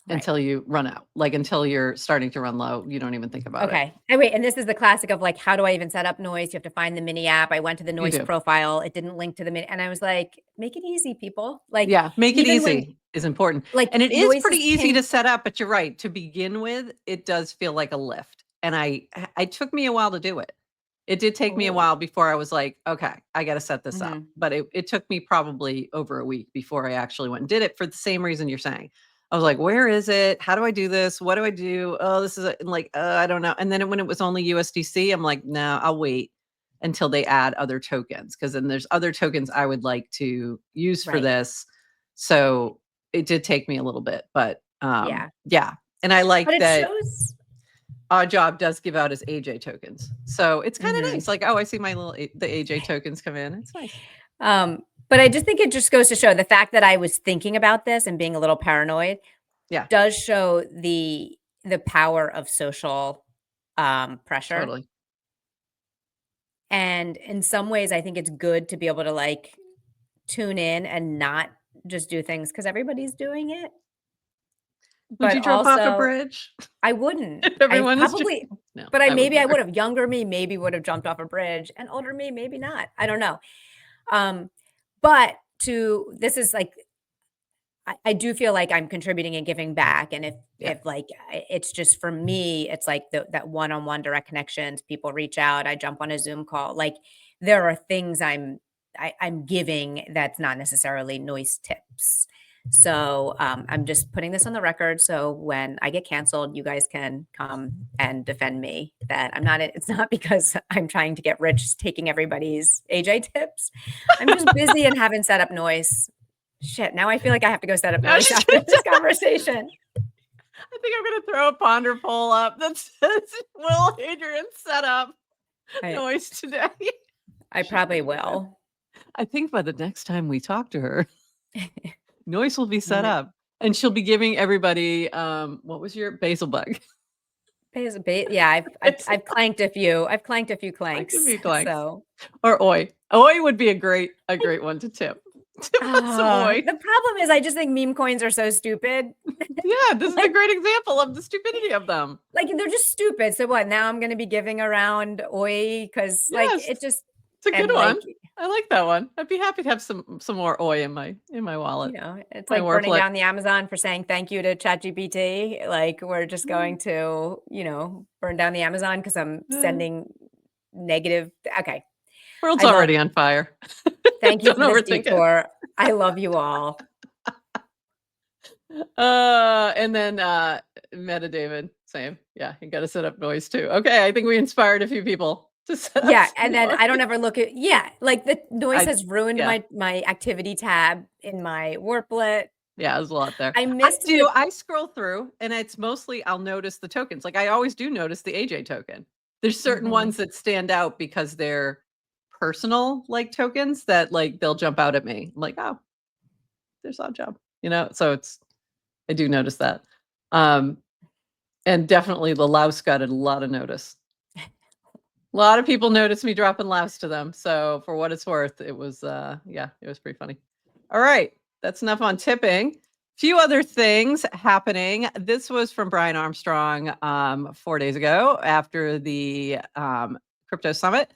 right. until you run out. Like until you're starting to run low, you don't even think about it. Okay. And wait, and this is the classic of like, how do I even set up noise? You have to find the mini app. I went to the You noise do. profile. It didn't link to the mini. And I was like, make it easy, people. Like, Yeah, make it even when easy is important. like And it is noise pretty is easy to ping. set up, but you're right. To begin with, it does feel like a lift. And it took me a while to do it. It did take me a Oh. while before I was like, okay, I got to set this up. Mhm. But it took me probably over a week before I actually went and did it for the same reason you're saying. I was like, where is it? How do I do this? What do I do? Oh, this is like, I don't know. And then when it was only USDC, I'm like, no, I'll wait until they add other tokens. Cause then there's other tokens I would like to use for Right. this. So it did take me a little bit, but Yeah. yeah. And I like But it that shows. Odd Job does give out his AJ tokens. So it's kind of Mhm. nice. Like, oh, I see my little the AJ tokens come in. It's nice. But I just think it just goes to show the fact that I was thinking about this and being a little paranoid Yeah, does show the power of social pressure. totally. And in some ways, I think it's good to be able to like tune in and not just do things because everybody's doing it. Would But you jump off a also, bridge I wouldn't. if I everyone is probably, no, but I I wouldn't maybe I either. would have. Younger me maybe would have jumped off a bridge, and older me maybe not. I don't know. Um, but to this is like I do feel like I'm contributing and giving back, and Yeah. if like it's just for me, it's like that one-on-one direct connections. People reach out, I jump on a Zoom call. Like there are things I'm giving that's not necessarily noise tips. So I'm just putting this on the record. So when I get canceled, you guys can come and defend me. That I'm not. It's not because I'm trying to get rich taking everybody's AJ tips. I'm just busy and haven't set up noise. Shit, now I feel like I have to go set up Now noise she's after this conversation. I think I'm gonna throw a ponder poll up that says, "Will Adrienne set up noise today?" I She's probably gonna win. will. I think by the next time we talk to her, noise will be set up, and she'll be giving everybody. What was your basil bug? Yeah, I've clanked a few. I've clanked a few Like a clanks. few clanks. So Or oi. Oi would be a great one to tip. Tip us some oi. the problem is I just think meme coins are so stupid. Yeah, this is a Like- great example of the stupidity of them. Like they're just stupid. So what? Now I'm going to be giving around oi because like Yes, it just it's a good and one. like I like that one. I'd be happy to have some more oi in my wallet. it's My like burning worklet. down the Amazon for saying thank you to ChatGPT. Like we're just going to burn down the Amazon because I'm sending negative. Okay. World's I love already on fire. Thank you Don't for this overthink it. detour. I love you all. And then Meta David, same. Yeah, you got to set up noise too. Okay, I think we inspired a few people to set up. Yeah, some and then noise. I don't ever look at like the noise has ruined yeah. my activity tab in my worklet. Yeah, there's a lot there. I missed I scroll through and it's mostly I'll notice the tokens. Like I always do notice the AJ token. There's certain ones that stand out because they're personal like tokens that like they'll jump out at me. I'm like, oh, there's Odd Job. So I do notice that. And definitely the louse got a lot of notice. A lot of people noticed me dropping louse to them. So for what it's worth, it was it was pretty funny. All right. That's enough on tipping. Few other things happening. This was from Brian Armstrong 4 days ago after the crypto summit.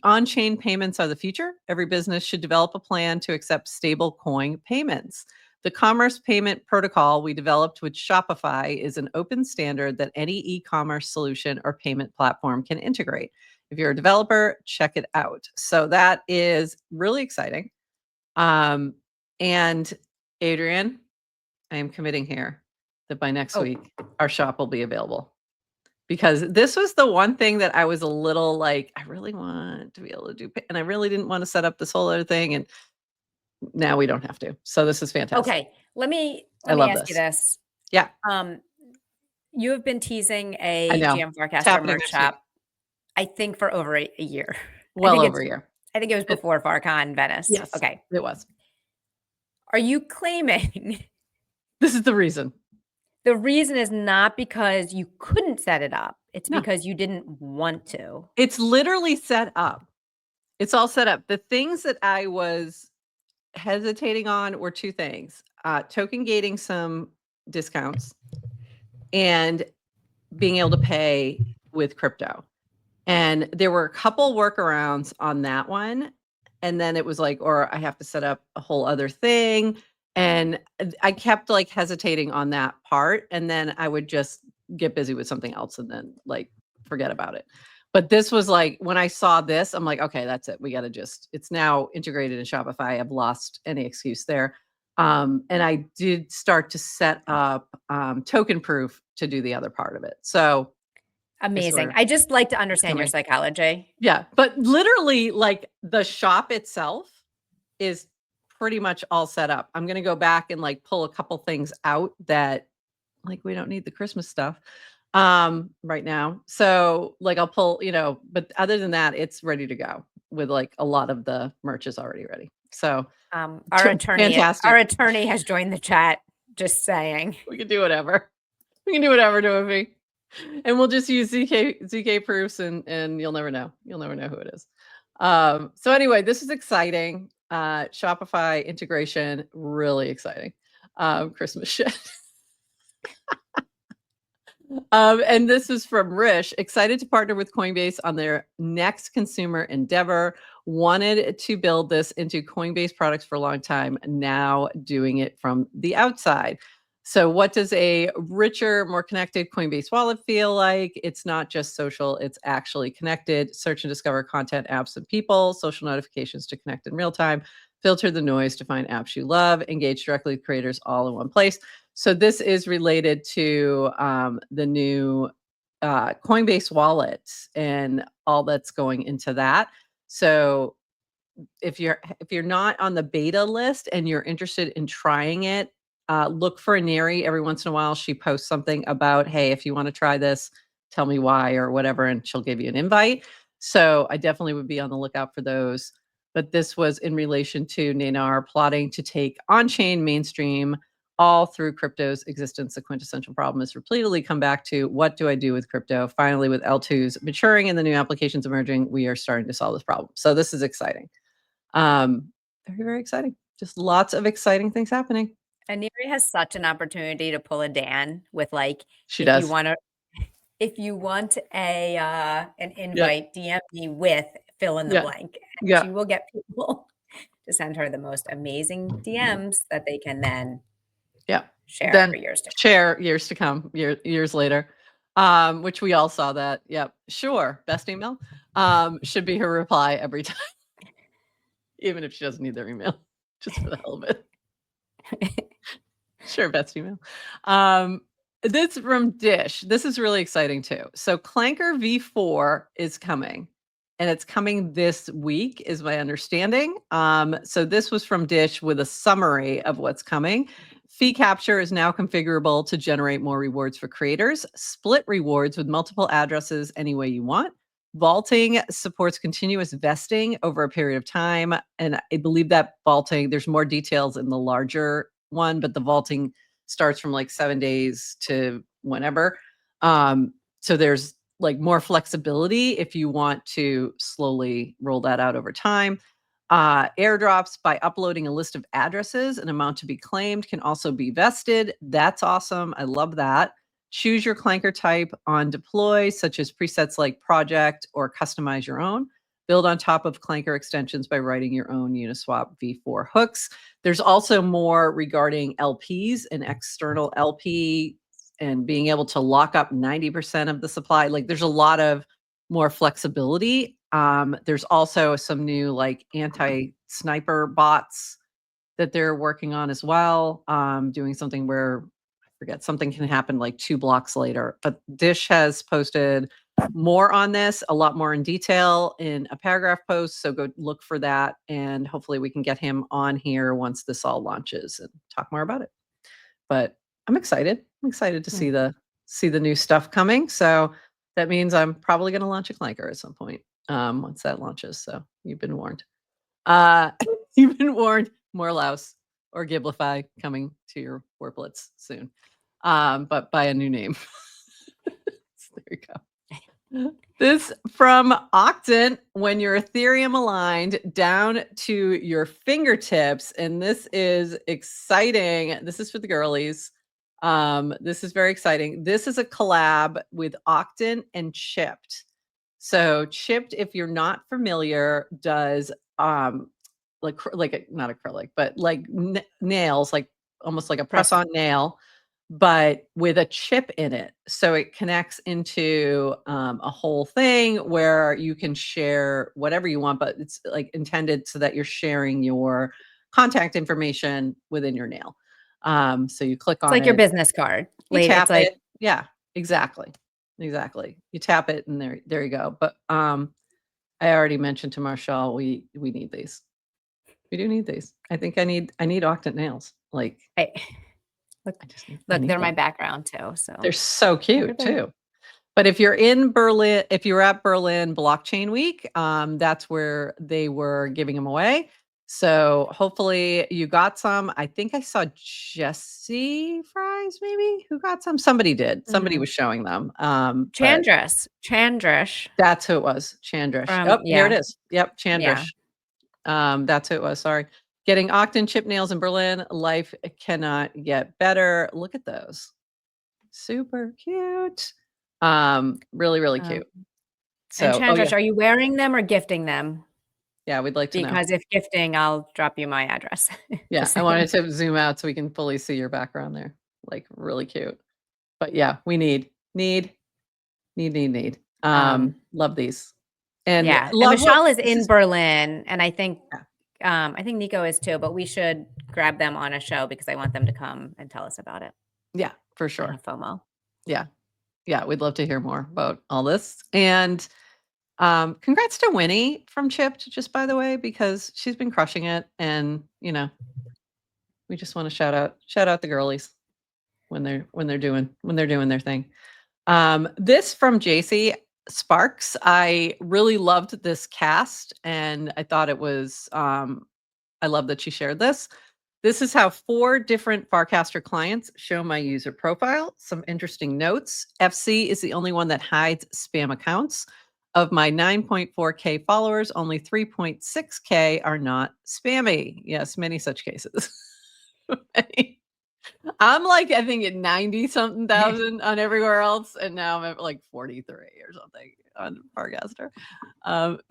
On-chain payments are the future. Every business should develop a plan to accept stable coin payments. The commerce payment protocol we developed with Shopify is an open standard that any e-commerce solution or payment platform can integrate. If you're a developer, check it out. So that is really exciting. And Adrienne, I am committing here that by next week, our shop will be available. Because this was the one thing that I was a little like, I really want to be able to do, and I really didn't want to set up this whole other thing. And now we don't have to. So this is fantastic. Okay, let me love ask you this. Yeah. You have been teasing a I know. GM It's Farcaster happening merch next shop, week. I think for over a year. Well over a year. I think it was before FarCon Venice. Yes. Okay. It was. Are you claiming This is the reason? the reason is not because you couldn't set it up. It's No. because you didn't want to. It's literally set up. It's all set up. The things that I was hesitating on were two things. Token gating some discounts and being able to pay with crypto. And there were a couple workarounds on that one. And then it was like, or I have to set up a whole other thing. And I kept like hesitating on that part. And then I would just get busy with something else and then like forget about it. But this was like, when I saw this, I'm like, okay, that's it. We got to it's now integrated in Shopify. I've lost any excuse there. And I did start to set up token proof to do the other part of it. So amazing. I just like to understand your coming. psychology. Yeah. But literally, like, the shop itself is pretty much all set up. I'm going to go back and like pull a couple things out that, like, we don't need the Christmas stuff right now. So like I'll pull, but other than that, it's ready to go with like a lot of the merch is already ready. So Our fantastic. attorney has joined the chat. Just saying. We can do whatever. We can do whatever to it. And we'll just use ZK proofs and you'll never know. You'll never know who it is. So anyway, this is exciting. Shopify integration, really exciting. Christmas shit. And this is from Rish. Excited to partner with Coinbase on their next consumer endeavor. Wanted to build this into Coinbase products for a long time. Now doing it from the outside. So what does a richer, more connected Coinbase wallet feel like? It's not just social, it's actually connected. Search and discover content, apps, and people. Social notifications to connect in real time. Filter the noise to find apps you love. Engage directly with creators all in one place. So this is related to the new Coinbase wallet and all that's going into that. So if you're not on the beta list and you're interested in trying it, look for Neri. Every once in a while, she posts something about, hey, if you want to try this, tell me why or whatever, and she'll give you an invite. So I definitely would be on the lookout for those. But this was in relation to Nanar plotting to take on-chain mainstream all through crypto's existence. The quintessential problem is repeatedly come back to, what do I do with crypto? Finally, with L2s maturing and the new applications emerging, we are starting to solve this problem. So this is exciting. Very, very exciting. Just lots of exciting things happening. And Neri has such an opportunity to pull a Dan with, like, She does. if you want an invite, DM me with fill in the blank. And she will get people to send her the most amazing DMs that they can then share for years to come. Share years to come, years later. Which we all saw that. Yep. Sure. Best email should be her reply every time. Even if she doesn't need their email, just for the hell of it. Sure, best email. This is from Dish. This is really exciting too. So Clanker V4 is coming, and it's coming this week, is my understanding. So this was from Dish with a summary of what's coming. Fee capture is now configurable to generate more rewards for creators. Split rewards with multiple addresses any way you want. Vaulting supports continuous vesting over a period of time. And I believe that vaulting, there's more details in the larger one, but the vaulting starts from like 7 days to whenever. So there's like more flexibility if you want to slowly roll that out over time. Airdrops by uploading a list of addresses, an amount to be claimed can also be vested. That's awesome. I love that. Choose your Clanker type on deploy, such as presets like project, or customize your own. Build on top of Clanker extensions by writing your own Uniswap v4 hooks. There's also more regarding LPs and external LP and being able to lock up 90% of the supply. Like, there's a lot of more flexibility. There's also some new like anti-sniper bots that they're working on as well. Doing something where, I forget, something can happen like 2 blocks later. But Dish has posted more on this, a lot more in detail in a paragraph post. So go look for that. And hopefully we can get him on here once this all launches and talk more about it. But I'm excited. I'm excited to see the new stuff coming. So that means I'm probably going to launch a Clanker at some point once that launches. So you've been warned. You've been warned. More Louse or Giblify coming to your Warblitz soon, but by a new name. There you go. This from Octant, when your Ethereum aligned down to your fingertips, and this is exciting. This is for the girlies. This is very exciting. This is a collab with Octant and Chipped. So Chipped, if you're not familiar, does like not acrylic, but like nails, like almost like a press-on nail. but with a chip in it. So it connects into a whole thing where you can share whatever you want, but it's like intended so that you're sharing your contact information within your nail. So you click It's on like your it, business card. you It's tap like it. Yeah, exactly. Exactly. You tap it and there you go. But I already mentioned to Marshall, we need these. We do need these. I think I need Octant nails. Like I, look, I just look, need they're my them. background too. So They're so look cute at them. too. But if you're in Berlin, if you're at Berlin Blockchain Week, that's where they were giving them away. So hopefully you got some. I think I saw Jesse Fries, maybe who got some. Somebody did. Somebody was showing them. But Chandrish that's who it was. Chandrish. from Oh, here it is. Yep, yeah. Chandrish. That's who it was. Sorry. Getting Octant chip nails in Berlin. Life cannot get better. Look at those. Super cute. Really, really Um, cute. and So, oh yeah. Chandrish, are you wearing them or gifting them? Yeah, we'd like to know. Because if gifting, I'll drop you my address. Yeah, Just I saying. wanted to zoom out so we can fully see your background there. Like really cute. But yeah, we need. Love these. And Yeah, and love what Michelle is this in is. Berlin, and I think Yeah, Nico is too. But we should grab them on a show because I want them to come and tell us about it. yeah, for I sure. have FOMO. Yeah. Yeah, we'd love to hear more about all this. And congrats to Winnie from Chipped, just by the way, because she's been crushing it. And we just want to shout out the girlies when they're doing their thing. This from JC Sparks. I really loved this cast, and I thought it was I love that she shared this. This is how 4 different Farcaster clients show my user profile. Some interesting notes. FC is the only one that hides spam accounts. Of my 9.4K followers, only 3.6K are not spammy. Yes, many such cases. I'm like, I think at 90 something thousand on everywhere else. And now I'm at like 43 or something on Farcaster.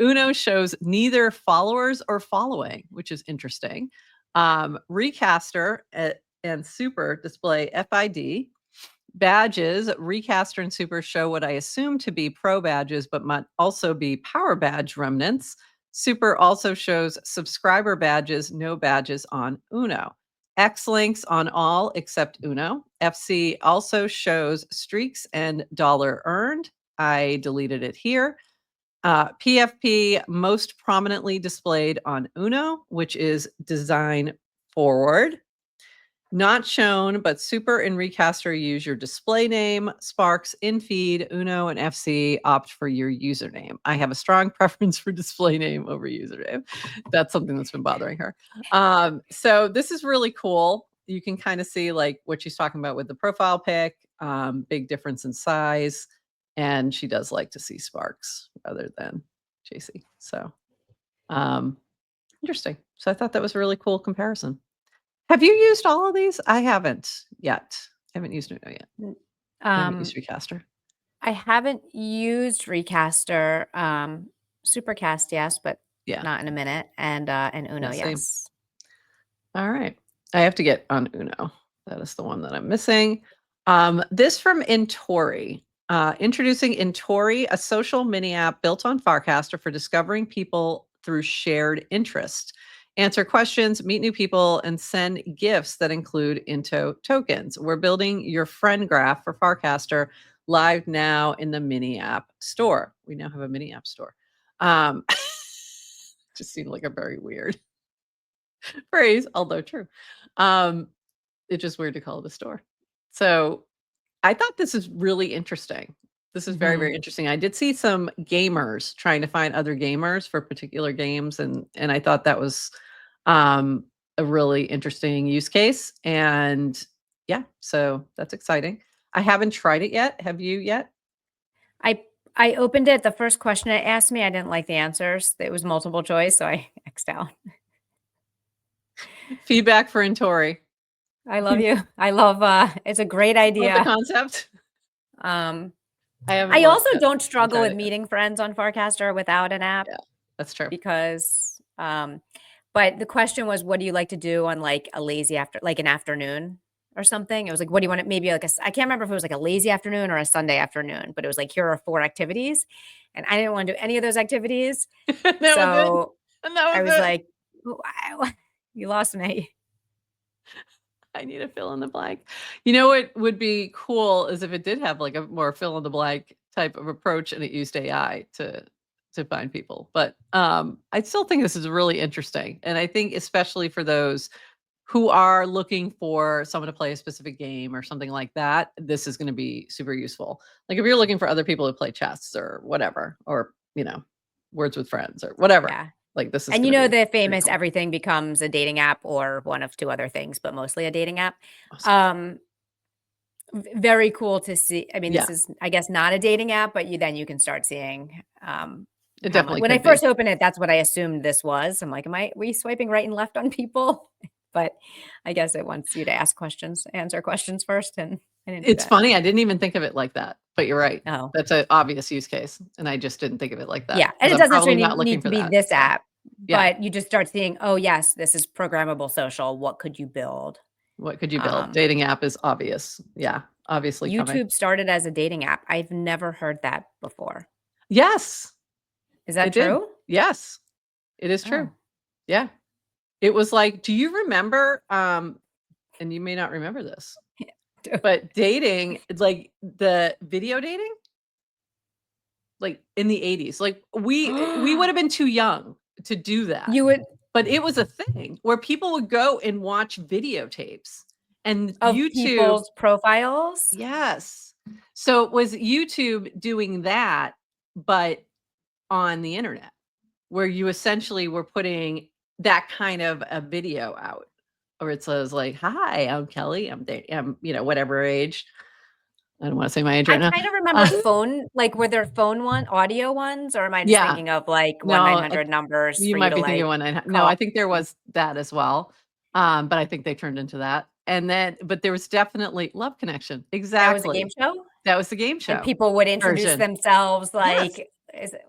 Uno shows neither followers or following, which is interesting. Recaster and Super display FID. Badges, Recaster and Super show what I assume to be Pro badges, but might also be Power Badge remnants. Super also shows subscriber badges, no badges on Uno. X links on all except Uno. FC also shows streaks and dollar earned. I deleted it here. PFP most prominently displayed on Uno, which is design forward. Not shown, but Super and Recaster use your display name. Sparks, InFeed, Uno, and FC opt for your username. I have a strong preference for display name over username. That's something that's been bothering her. So this is really cool. You can kind of see like what she's talking about with the profile pic, big difference in size. And she does like to see Sparks rather than JC. So interesting. So I thought that was a really cool comparison. Have you used all of these? I haven't yet. I haven't used Uno yet. I haven't used Recaster. I haven't used Recaster, Supercast, yes, but Yeah. not in a minute, and Uno, Yeah, same. yes. All right. I have to get on Uno. That is the one that I'm missing. This from Intori. Introducing Intori, a social mini app built on Farcaster for discovering people through shared interest. Answer questions, meet new people, and send gifts that include Into tokens. We're building your friend graph for Farcaster live now in the mini app store. We now have a mini app store. Just seemed like a very weird phrase, although true. It's just weird to call it a store. So I thought this is really interesting. This is very, very interesting. I did see some gamers trying to find other gamers for particular games, and I thought that was a really interesting use case. And yeah, so that's exciting. I haven't tried it yet. Have you yet? I opened it. The first question it asked me, I didn't like the answers. It was multiple choice, so I X'd out. Feedback for Intori. I love you. I love, it's a great Love the idea. concept. I also don't struggle with it. meeting friends on Farcaster without an app. Yeah, that's true. Because, but the question was, what do you like to do on like a lazy like an afternoon or something. It was like, what do you want? Maybe like I can't remember if it was like a lazy afternoon or a Sunday afternoon, but it was like, here are 4 activities. And I didn't want to do any of those activities. That was it. So And that I was was it. like, wow, you lost me. I need a fill in the blank. You know what would be cool is if it did have like a more fill in the blank type of approach and it used AI to find people. But I still think this is really interesting. And I think especially for those who are looking for someone to play a specific game or something like that, this is going to be super useful. Like if you're looking for other people to play chess or whatever, or, you know, Words with Friends or whatever. Yeah. Like this is And you gonna know, be the famous cool. everything becomes a dating app or one of 2 other things, but mostly a dating app. Awesome. Very cool to see. I mean, Yeah, this is, I guess, not a dating app, but you can start seeing it how much. definitely When I could be. first opened it, that's what I assumed this was. I'm like, were you swiping right and left on people? But I guess it wants you to ask questions, answer questions first, and I didn't do It's that. funny, I didn't even think of it like that, but you're right. Oh, That's an obvious use case, and I just didn't think of it like that yeah, and because it I'm doesn't probably necessarily not looking need to for be that, this so app, yeah. but you just start seeing, oh yes, this is programmable social. What could you build? What could you build? Dating app is obvious. Yeah, obviously coming. YouTube started as a dating app. I've never heard that before. Yes, Is that it did. true? Yes, it is true. Oh, Yeah. It was like, do you remember, and you may not remember this, but dating, like the video dating, like in the 80s, like we would have been too young to do that. you would But it was a thing where people would go and watch videotapes and of YouTube. people's profiles? Yes. So it was YouTube doing that, but on the internet, where you essentially were putting that kind of a video out, or it says like, "Hi, I'm Kelly. I'm, you know, whatever age." I don't want to say my age I right now. kind of remember phone, like, were there audio ones, or am I just Yeah. thinking of like No, 1-900 numbers you for you might to be thinking like 1 9 no, call? I think there was that as well, but I think they turned into that, and then but there was definitely Love Connection, That was a game exactly. show? That was the game And show people would introduce version. themselves Yes, like,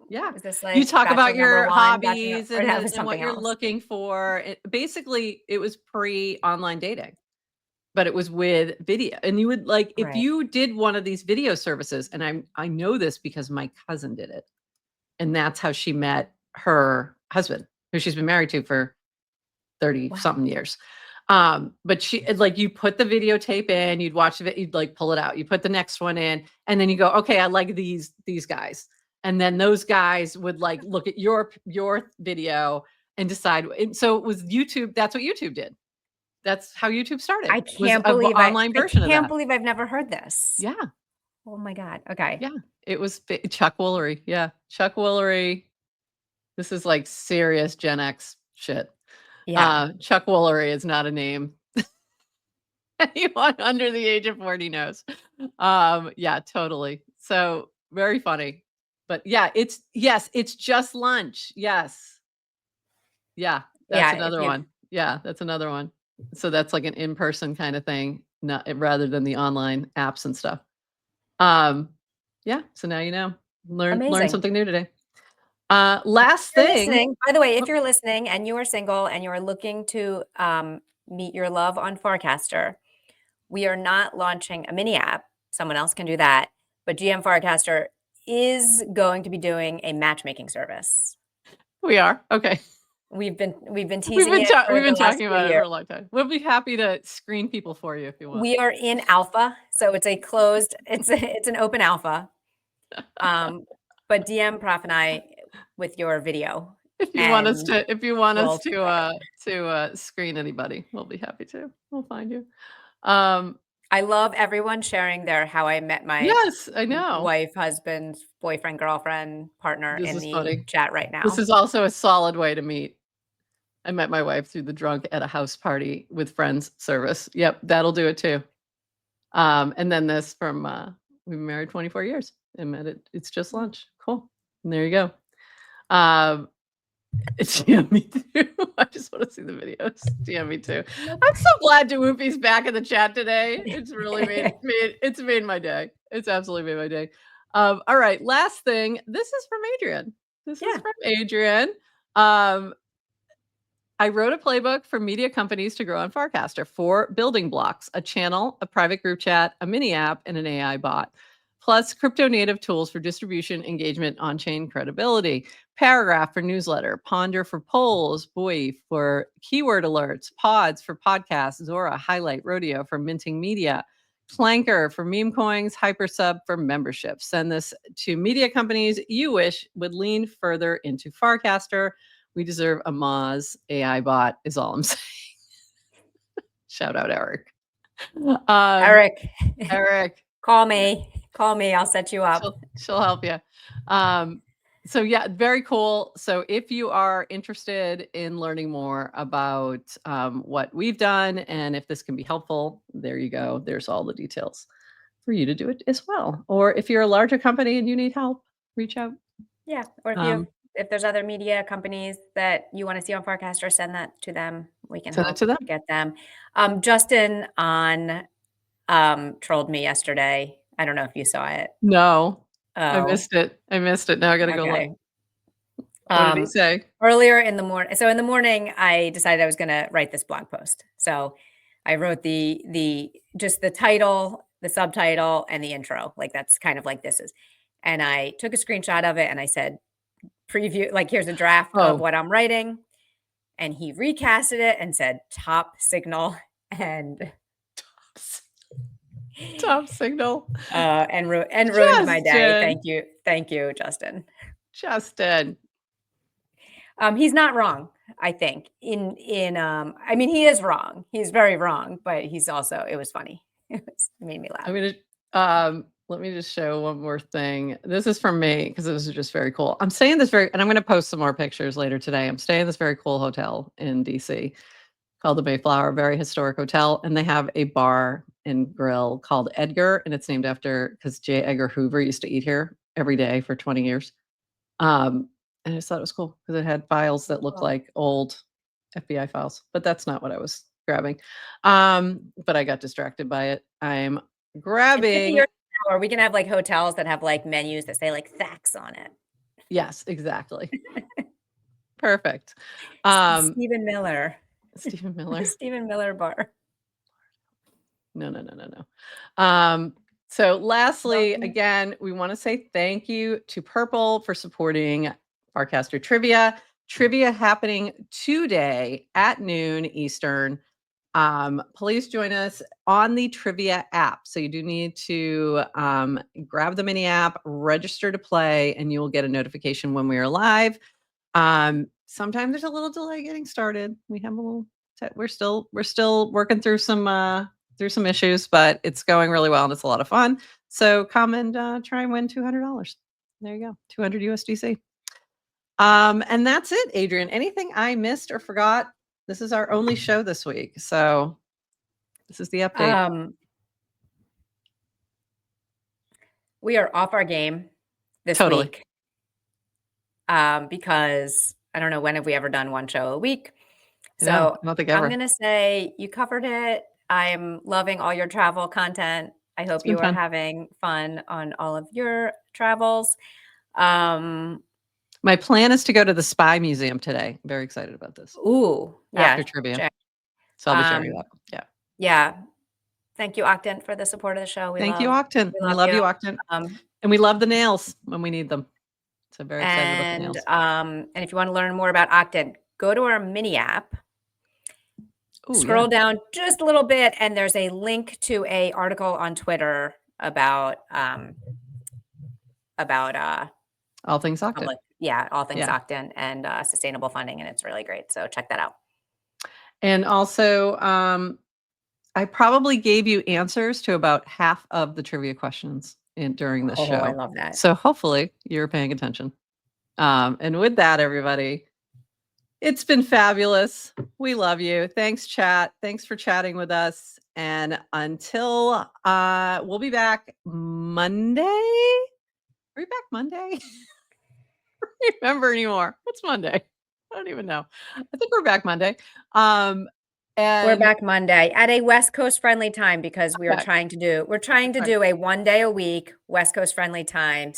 yeah. is this You like talk about bachelor number your 1, bachelor hobbies or that was and what something you're else? looking for, basically, it was pre-online dating, but it was with video, and you would like if Right. you did one of these video services, and I know this because my cousin did it, and that's how she met her husband, who she's been married to for 30 Wow. something years. But like you put the videotape in, you'd watch it, you'd like pull it out, you put the next one in, and then you go, okay, I like these guys. And then those guys would like look at your video and decide. And so it was YouTube, that's what YouTube did. That's how YouTube started, was an online I version of can't that. believe I've never heard this. Yeah. Oh my god. Okay. Yeah. It was Chuck Woolery. Yeah. Chuck Woolery. This is like serious Gen X shit. Yeah. Chuck Woolery is not a name anyone under the age of 40 knows. Yeah, totally. So very funny. But yeah, it's just lunch. Yes. Yeah, that's Yeah, if another you one. Yeah, that's another one. So that's like an in-person kind of thing, not rather than the online apps and stuff. Um, yeah, so now you know. Learn amazing. something new today. Last You're thing. listening, by the way, if Oh, you're listening and you are single and you are looking to meet your love on Farcaster, we are not launching a mini app. Someone else can do that. But GM Farcaster is going to be doing a matchmaking service. we are. Okay. We've been teasing it We've for been the last talking few about it years. for a long time. We'll be happy to screen people for you if you want. We are in alpha, so it's a closed, it's an open alpha. But DM Prof and I with your video, and If you want us we'll to screen anybody, we'll be happy to. We'll find you. Um, I love everyone sharing their how I met my yes, I know. wife, husband, boyfriend, girlfriend, partner This in is the funny. chat right This now. is also a solid way to meet. I met my wife through the drunk at a house party with friends service. Yep, that'll do it too. And then this from we've been married 24 years and met it. It's just lunch. Cool. And there you go. It's yeah, me too. I just want to see the videos. Yeah, me too. I'm so glad Dewhoopy's back in the chat today. It's really made my day. It's absolutely made my day. All right, last thing. This is from Adrienne. This is Yeah. from Adrienne. Um, I wrote a playbook for media companies to grow on Farcaster. 4 building blocks: a channel, a private group chat, a mini app, and an AI bot. Plus crypto native tools for distribution, engagement, on-chain credibility. Paragraph for newsletter, Ponder for polls, Buoy for keyword alerts, Pods for podcasts, Zora, Highlight, Rodeo for minting media, Flanker for meme coins, Hypersub for membership. Send this to media companies you wish would lean further into Farcaster. We deserve a Moz AI bot is all I'm saying. Shout out Eric. Eric, Eric, call me. Call me. I'll set you up. she'll help you. So yeah, very cool. So if you are interested in learning more about what we've done and if this can be helpful, there you go. There's all the details for you to do it as well. Or if you're a larger company and you need help, reach out. Yeah. Or if there's other media companies that you want to see on Farcaster, send that to them. We can Send it help to them. get them. Justin trolled me yesterday. I don't know if you saw it. No, I Oh, missed it. Now I got to go okay. look. What did he say? Earlier in the morning. So in the morning, I decided I was going to write this blog post. So I wrote just the title, the subtitle, and the intro. Like that's kind of like this is. And I took a screenshot of it and I said, preview, like here's a draft of what I'm writing. And he recasted it and said top signal and top signal and ruined my day. Thank you, Justin. He's not wrong, I think. I mean, he is wrong. He's very wrong, but he's also, it was funny. It made me laugh. I mean, let me just show one more thing. This is from me because this is just very cool. I'm staying this and I'm going to post some more pictures later today. I'm staying in this very cool hotel in DC called the Mayflower, very historic hotel. And they have a bar and grill called Edgar. And it's named after, because J. Edgar Hoover used to eat here every day for 20 years. And I just thought it was cool because it had files that looked like old FBI files, but that's not what I was grabbing. But I got distracted by it. I'm grabbing. Or we can have like hotels that have like menus that say like facts on it. Yes, exactly. Perfect. Stephen Miller. Stephen Miller. Stephen Miller bar. No. So lastly, again, we want to say thank you to Purple for supporting Farcaster Trivia. Trivia happening today at noon Eastern. Please join us on the Trivia app. So you do need to grab the mini app, register to play, and you will get a notification when we are live. Sometimes there's a little delay getting started. We have a little. We're still working through some issues, but it's going really well and it's a lot of fun. So come and try and win $200. There you go, 200 USDC. And that's it, Adrienne. Anything I missed or forgot? This is our only show this week, so this is the update. We are off our game this week because I don't know, when have we ever done one show a week? So no, I don't think ever. I'm going to say you covered it. I'm loving all your travel content. I hope you are having fun on all of your travels. My plan is to go to the Spy Museum today. I'm very excited about this. Ooh, after trivia. So I'll be sharing that. Yeah. Yeah. Thank you, Octant, for the support of the show. Thank you, Octant. We love you, Octant. And we love the nails when we need them. So very excited about the nails. And if you want to learn more about Octant, go to our mini app. Scroll down just a little bit, and there's a link to an article on Twitter about all things Octant. All things Octant and sustainable funding, and it's really great. So check that out. And also, I probably gave you answers to about half of the trivia questions during the show. I love that. So hopefully you're paying attention. And with that, everybody, it's been fabulous. We love you. Thanks, chat. Thanks for chatting with us. And until we'll be back Monday. Are we back Monday? I don't remember anymore. What's Monday? I don't even know. I think we're back Monday. And we're back Monday at a West Coast friendly time because we're trying to do a 1 day a week West Coast friendly time.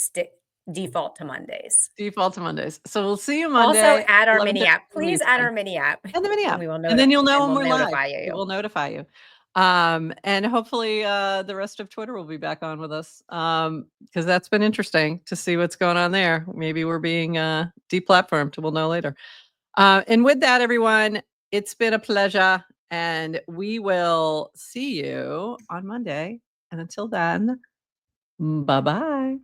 default to Mondays. Default to Mondays. So we'll see you Monday. Also add our 11:30 mini app. Please Eastern. add our mini app. And the mini app. We will And then you'll know when we'll we're live. notify It you. will notify you. And hopefully the rest of Twitter will be back on with us. Because that's been interesting to see what's going on there. Maybe we're being deplatformed. We'll know later. And with that, everyone, it's been a pleasure. And we will see you on Monday. And until then, bye-bye.